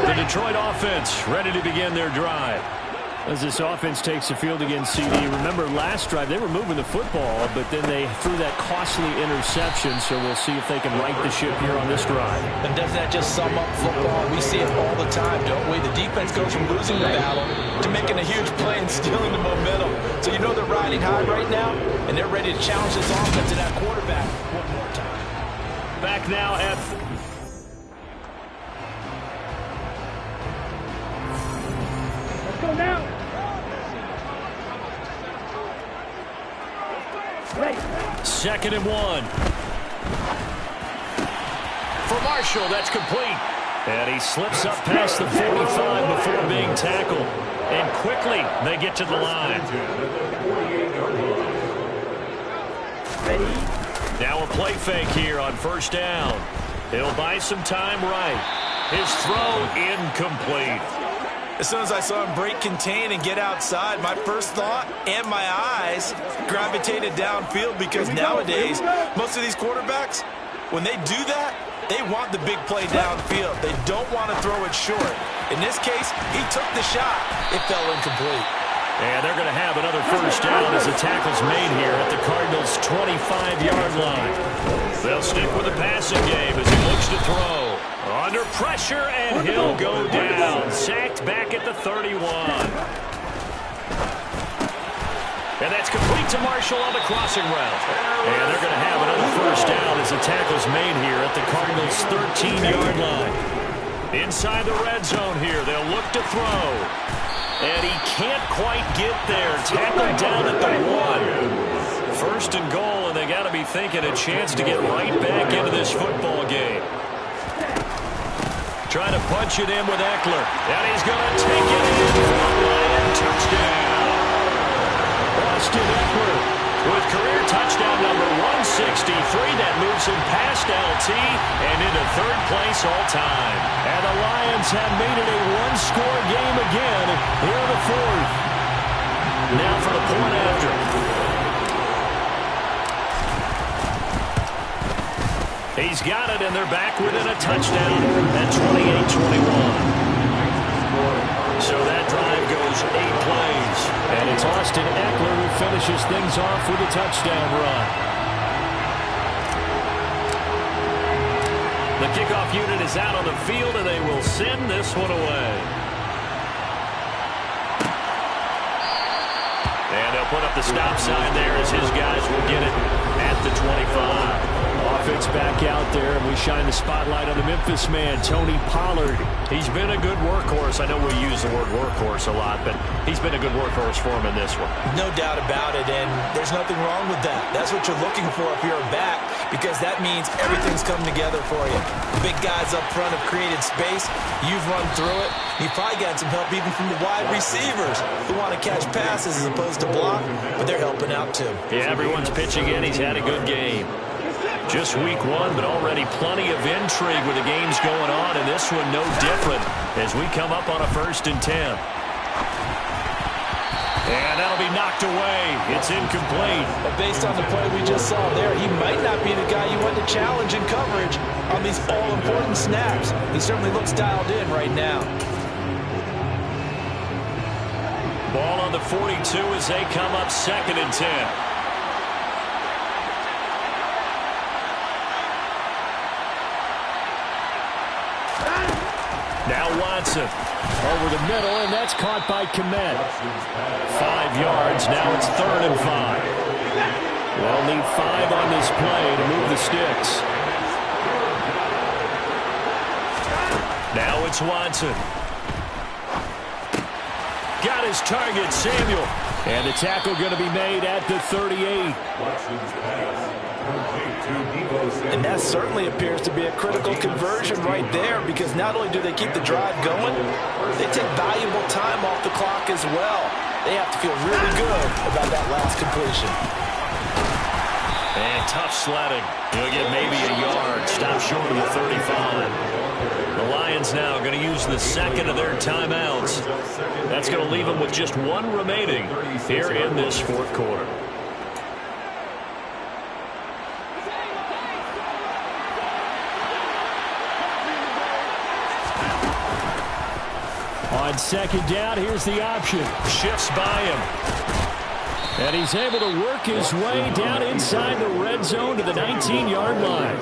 The Detroit offense ready to begin their drive. As this offense takes the field against CD, remember last drive they were moving the football, but then they threw that costly interception, so we'll see if they can right the ship here on this drive. And doesn't that just sum up football? We see it all the time, don't we? The defense goes from losing the battle to making a huge play and stealing the momentum. So you know they're riding high right now, and they're ready to challenge this offense and that quarterback one more time. Back now at... Let's go now. Second and 1. For Marshall, that's complete. And he slips up past the 45 before being tackled. And quickly, they get to the line. Now a play fake here on first down. He'll buy some time right. His throw incomplete. As soon as I saw him break contain and get outside, my first thought and my eyes gravitated downfield, because nowadays, most of these quarterbacks, when they do that, they want the big play downfield. They don't want to throw it short. In this case, he took the shot. It fell incomplete. And they're going to have another first down as the tackle's made here at the Cardinals' 25-yard line. They'll stick with the passing game as he looks to throw. Under pressure, and he'll go down. Sacked back at the 31. And that's complete to Marshall on the crossing route. And they're going to have another first down as the tackle's made here at the Cardinals' 13-yard line. Inside the red zone here, they'll look to throw. And he can't quite get there. Tackled down at the 1. First and goal, and they got to be thinking a chance to get right back into this football game. Trying to punch it in with Eckler. And he's going to take it in for a Lion touchdown. Austin Eckler with career touchdown number 163. That moves him past LT and into third place all time. And the Lions have made it a one-score game again here in the fourth. Now for the point after. He's got it, and they're back within a touchdown at 28-21. So that drive goes 8 plays. And it's Austin Eckler who finishes things off with a touchdown run. The kickoff unit is out on the field, and they will send this one away. And they'll put up the stop sign there as his guys will get it at the 25. Offense back out there, and we shine the spotlight on the Memphis man, Tony Pollard. He's been a good workhorse. I know we use the word workhorse a lot, but he's been a good workhorse for him in this one. No doubt about it, and there's nothing wrong with that. That's what you're looking for if you're a back, because that means everything's come together for you. The big guys up front have created space. You've run through it. You've probably got some help even from the wide receivers who want to catch passes as opposed to block, but they're helping out too. Yeah, everyone's pitching in. He's had a good game. Just week 1, but already plenty of intrigue with the games going on, and this one no different as we come up on a 1st and 10. And that'll be knocked away. It's incomplete. But based on the play we just saw there, he might not be the guy you want to challenge in coverage on these all-important snaps. He certainly looks dialed in right now. Ball on the 42 as they come up 2nd and 10. Now Watson over the middle, and that's caught by Kmet. 5 yards. Now it's 3rd and 5. They'll need 5 on this play to move the sticks. Now it's Watson. Got his target, Samuel. And the tackle going to be made at the 38. And that certainly appears to be a critical conversion right there, because not only do they keep the drive going, they take valuable time off the clock as well. They have to feel really good about that last completion. And tough sledding. He'll get maybe a yard. Stop short of the 35. The Lions now going to use the second of their timeouts. That's going to leave them with just one remaining here in this fourth quarter. On second down, here's the option. Shifts by him. And he's able to work his way down inside the red zone to the 19-yard line.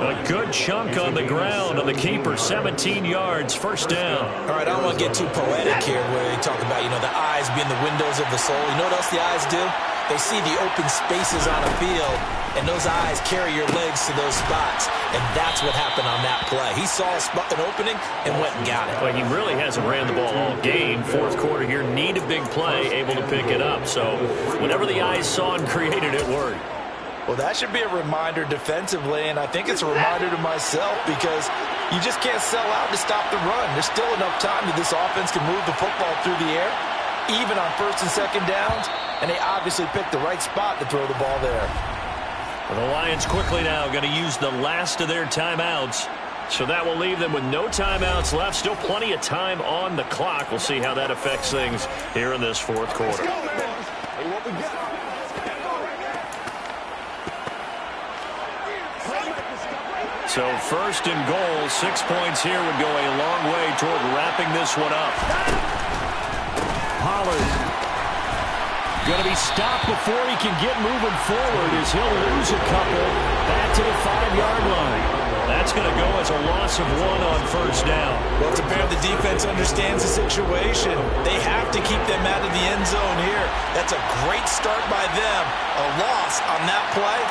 A good chunk on the ground on the keeper, 17 yards, first down. All right, I don't want to get too poetic here where they talk about, the eyes being the windows of the soul. You know what else the eyes do? They see the open spaces on a field, and those eyes carry your legs to those spots, and that's what happened on that play. He saw an opening and went and got it. Well, he really hasn't ran the ball all game. Fourth quarter here, need a big play, able to pick it up. So whatever the eyes saw and created, it worked. Well, that should be a reminder defensively, and I think it's a reminder to myself because you just can't sell out to stop the run. There's still enough time that this offense can move the football through the air, even on first and second downs, and they obviously picked the right spot to throw the ball there. Well, the Lions quickly now going to use the last of their timeouts. So that will leave them with no timeouts left. Still plenty of time on the clock. We'll see how that affects things here in this fourth quarter. So first and goal, 6 points here would go a long way toward wrapping this one up. Pollard going to be stopped before he can get moving forward as he'll lose a couple back to the 5-yard line. That's going to go as a loss of 1 on first down. Well, it's apparent the defense understands the situation. They have to keep them out of the end zone here. That's a great start by them. A loss on that play.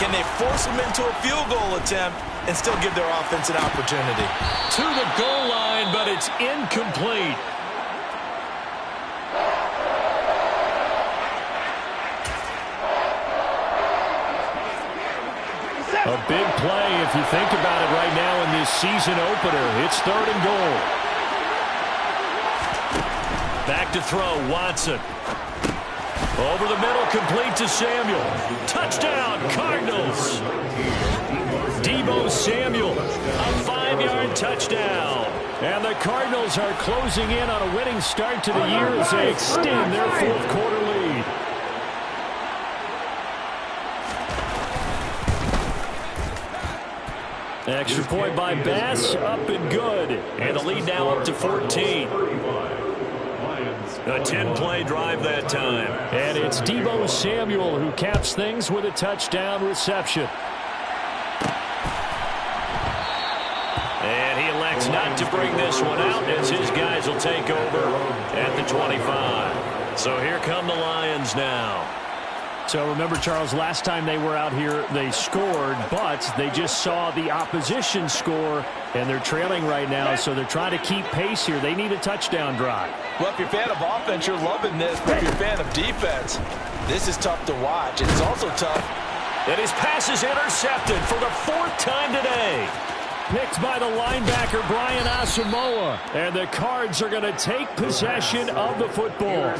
Can they force them into a field goal attempt and still give their offense an opportunity? To the goal line, but it's incomplete. A big play if you think about it right now in this season opener. It's third and goal. Back to throw, Watson. Over the middle, complete to Samuel. Touchdown, Cardinals. Deebo Samuel, a 5-yard touchdown. And the Cardinals are closing in on a winning start to the year as they extend their fourth quarter lead. Extra point by Bass, up and good. And the lead now up to 14. A 10-play drive that time. And it's Deebo Samuel who caps things with a touchdown reception. And he elects not to bring this one out as his guys will take over at the 25. So here come the Lions now. So remember, Charles, last time they were out here, they scored, but they just saw the opposition score, and they're trailing right now, so they're trying to keep pace here. They need a touchdown drive. Well, if you're a fan of offense, you're loving this, but if you're a fan of defense, this is tough to watch. It's also tough. And his pass is intercepted for the 4th time today. Picked by the linebacker, Brian Asamoah. And the Cards are going to take possession of the football.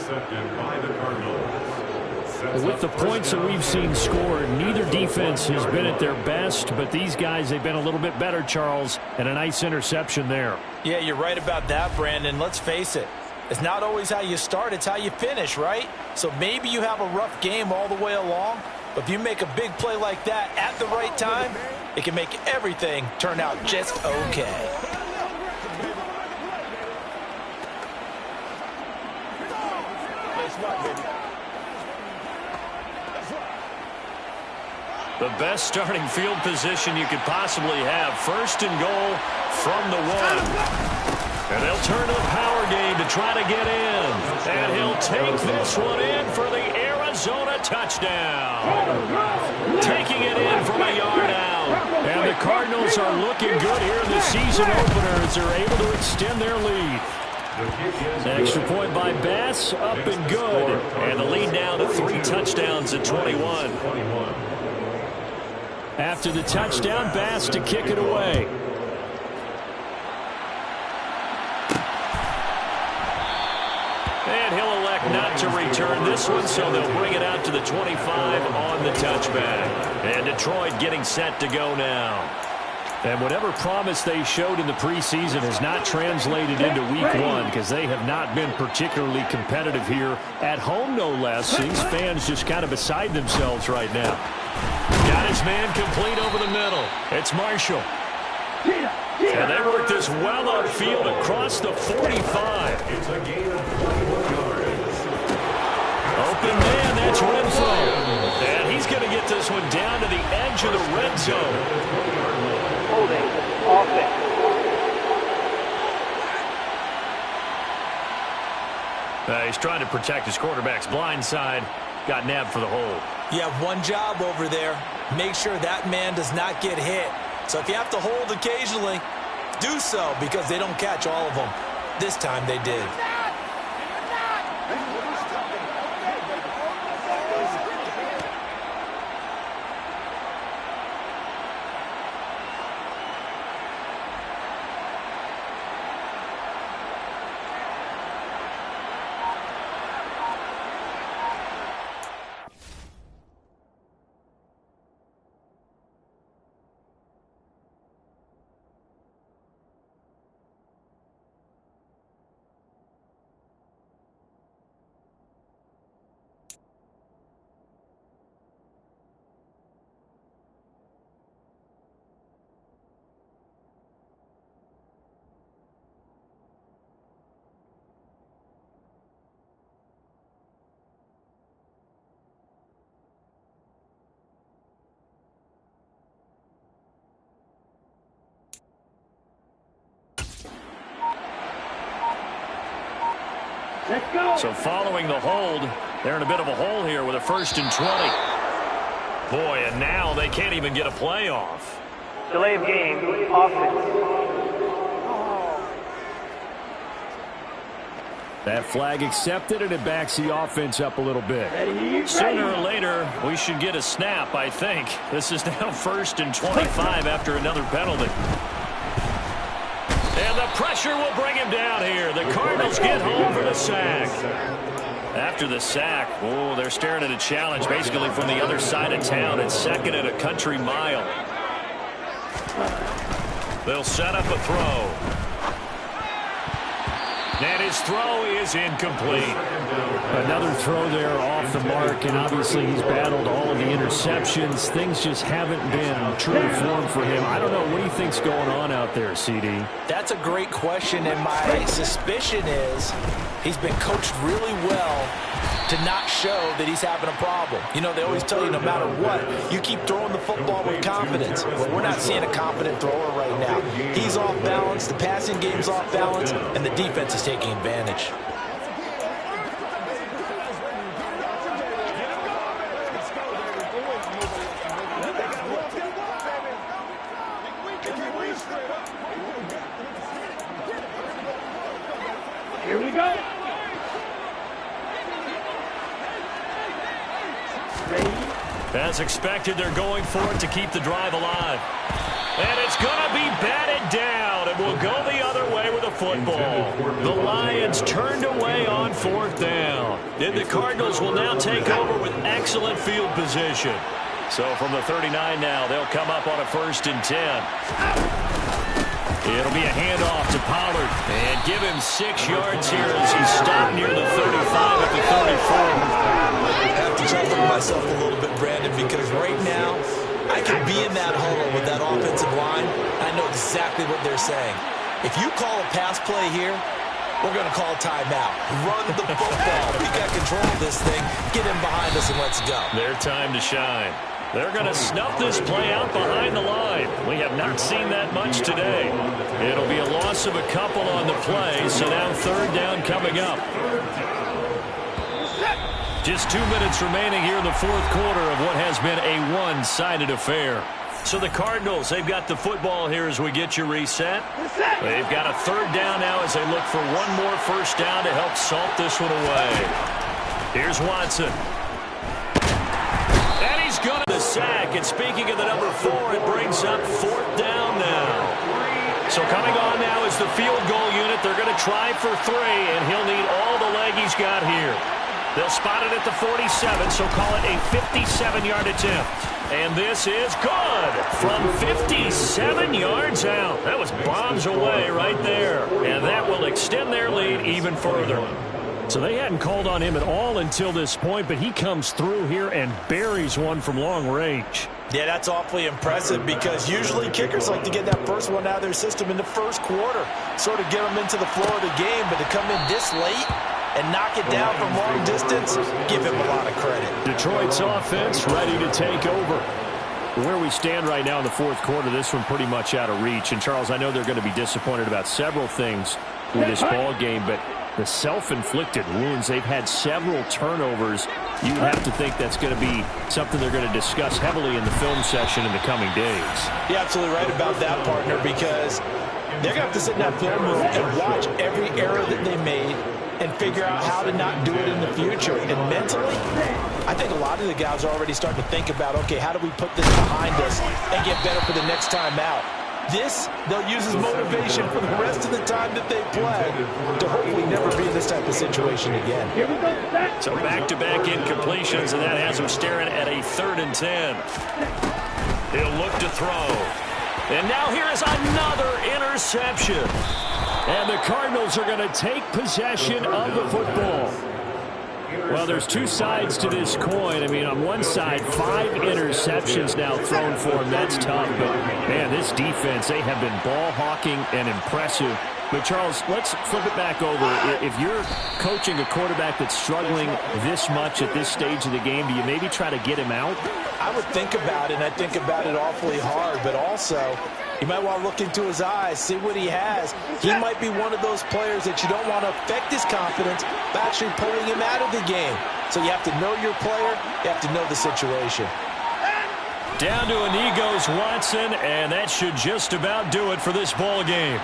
With the points that we've seen scored, neither defense has been at their best, but these guys, they've been a little bit better, Charles, and a nice interception there. Yeah, you're right about that, Brandon. Let's face it. It's not always how you start, it's how you finish, right? So maybe you have a rough game all the way along, but if you make a big play like that at the right time, it can make everything turn out just okay. The best starting field position you could possibly have. First and goal from the 1. And they'll turn to the power game to try to get in. And he'll take this one in for the Arizona touchdown. Taking it in from a yard out. And the Cardinals are looking good here in the season opener as they're able to extend their lead. Extra point by Bass, up and good. And the lead now to 3 touchdowns at 21. After the touchdown, Bass to kick it away. And he'll elect not to return. return this one, so they'll bring it out to the 25 on the touchback. And Detroit getting set to go now. And whatever promise they showed in the preseason has not translated into week one because they have not been particularly competitive here at home, no less. These fans just kind of beside themselves right now. Got his man complete over the middle. It's Marshall. And they work this well upfield across the 45. It's a gain of 21 yards. Open man, that's Renfro. And he's going to get this one down to the edge of the red zone. Holding offense. He's trying to protect his quarterback's blind side. Got nabbed for the hold. You have one job over there. Make sure that man does not get hit. So if you have to hold occasionally, do so because they don't catch all of them. This time they did. So following the hold, they're in a bit of a hole here with a 1st and 20. Boy, and now they can't even get a play off. Delay of game, offense. That flag accepted, and it backs the offense up a little bit. Sooner or later, we should get a snap, I think. This is now 1st and 25 after another penalty. And the pressure will bring him down here. The Cardinals get home for the sack. After the sack, oh, they're staring at a challenge basically from the other side of town. It's 2nd and a country mile. They'll set up a throw. And his throw is incomplete. Another throw there off the mark, and obviously he's battled all of the interceptions. Things just haven't been true to form for him. I don't know. What do you think's going on out there, CD? That's a great question, and my suspicion is he's been coached really well to not show that he's having a problem. You know, they always tell you no matter what, you keep throwing the football with confidence. But we're not seeing a confident thrower right now. He's off balance, the passing game's off balance, and the defense is taking advantage. Here we go. As expected, they're going for it to keep the drive alive. And it's going to be batted down, and we'll go the other way with the football. The Lions turned away on 4th down. And the Cardinals will now take over with excellent field position. So from the 39 now, they'll come up on a 1st and 10. It'll be a handoff to Pollard. And give him 6 yards here as he's stopped near the 35 at the 34. I have to chuckle to myself a little bit, Brandon, because right now I can be in that huddle with that offensive line. I know exactly what they're saying. If you call a pass play here, we're going to call timeout. Run the football. We got control of this thing. Get in behind us and let's go. Their time to shine. They're going to snuff this play out behind the line. We have not seen that much today. It'll be a loss of a couple on the play, so now 3rd down coming up. Just 2 minutes remaining here in the 4th quarter of what has been a one-sided affair. So the Cardinals, they've got the football here as we get you reset. They've got a 3rd down now as they look for one more 1st down to help salt this one away. Here's Watson. And he's going to the sack. And speaking of the number 4, it brings up 4th down now. So coming on now is the field goal unit. They're going to try for 3, and he'll need all the leg he's got here. They'll spot it at the 47, so call it a 57-yard attempt. And this is good from 57 yards out. That was bombs away right there. And that will extend their lead even further. So they hadn't called on him at all until this point, but he comes through here and buries one from long range. Yeah, that's awfully impressive because usually kickers like to get that first one out of their system in the first quarter, sort of get them into the flow of the game, but to come in this late and knock it down from long distance, give him a lot of credit. Detroit's offense ready to take over. Where we stand right now in the fourth quarter, this one pretty much out of reach. And, Charles, I know they're going to be disappointed about several things with this ball game, but the self-inflicted wounds, they've had several turnovers. You would have to think that's going to be something they're going to discuss heavily in the film session in the coming days. You're absolutely right about that, partner, because they're going to have to sit in that film room and watch every error that they made and figure out how to not do it in the future. And mentally, I think a lot of the guys are already starting to think about, okay, how do we put this behind us and get better for the next time out? This, they'll use as motivation for the rest of the time that they play to hopefully never be in this type of situation again. So back-to-back incompletions, and that has him staring at a 3rd and 10. He'll look to throw. And now here is another interception. And the Cardinals are going to take possession of the football. Well, there's two sides to this coin. I mean, on one side, 5 interceptions now thrown for him. That's tough. But, man, this defense, they have been ball hawking and impressive. But, Charles, let's flip it back over. If you're coaching a quarterback that's struggling this much at this stage of the game, do you maybe try to get him out? I would think about it, and I think about it awfully hard. But also, you might want to look into his eyes, see what he has. He might be one of those players that you don't want to affect his confidence by actually pulling him out of the game. So you have to know your player. You have to know the situation. Down to a knee goes Watson, and that should just about do it for this ball game.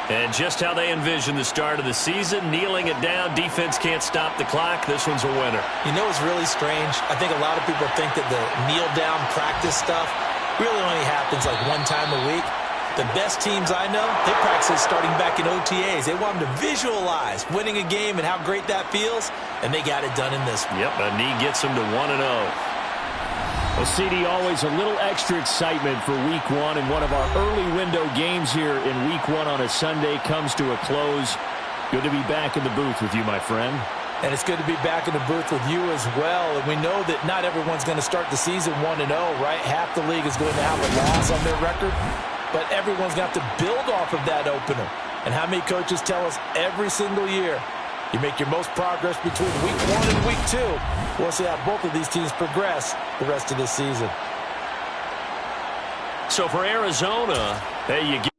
And just how they envision the start of the season, kneeling it down, defense can't stop the clock. This one's a winner. You know what's really strange? I think a lot of people think that the kneel-down practice stuff really only happens like one time a week. The best teams I know, they practice starting back in OTAs. They want them to visualize winning a game and how great that feels, and they got it done in this one. Yep, a knee gets them to 1-0. Well, CD, always a little extra excitement for Week 1, and one of our early window games here in Week 1 on a Sunday comes to a close. Good to be back in the booth with you, my friend. And it's good to be back in the booth with you as well. And we know that not everyone's going to start the season 1-0, right? Half the league is going to have a loss on their record, but everyone's going to have to build off of that opener. And how many coaches tell us every single year, you make your most progress between Week 1 and Week 2. We'll see how both of these teams progress the rest of this season. So for Arizona, hey, you get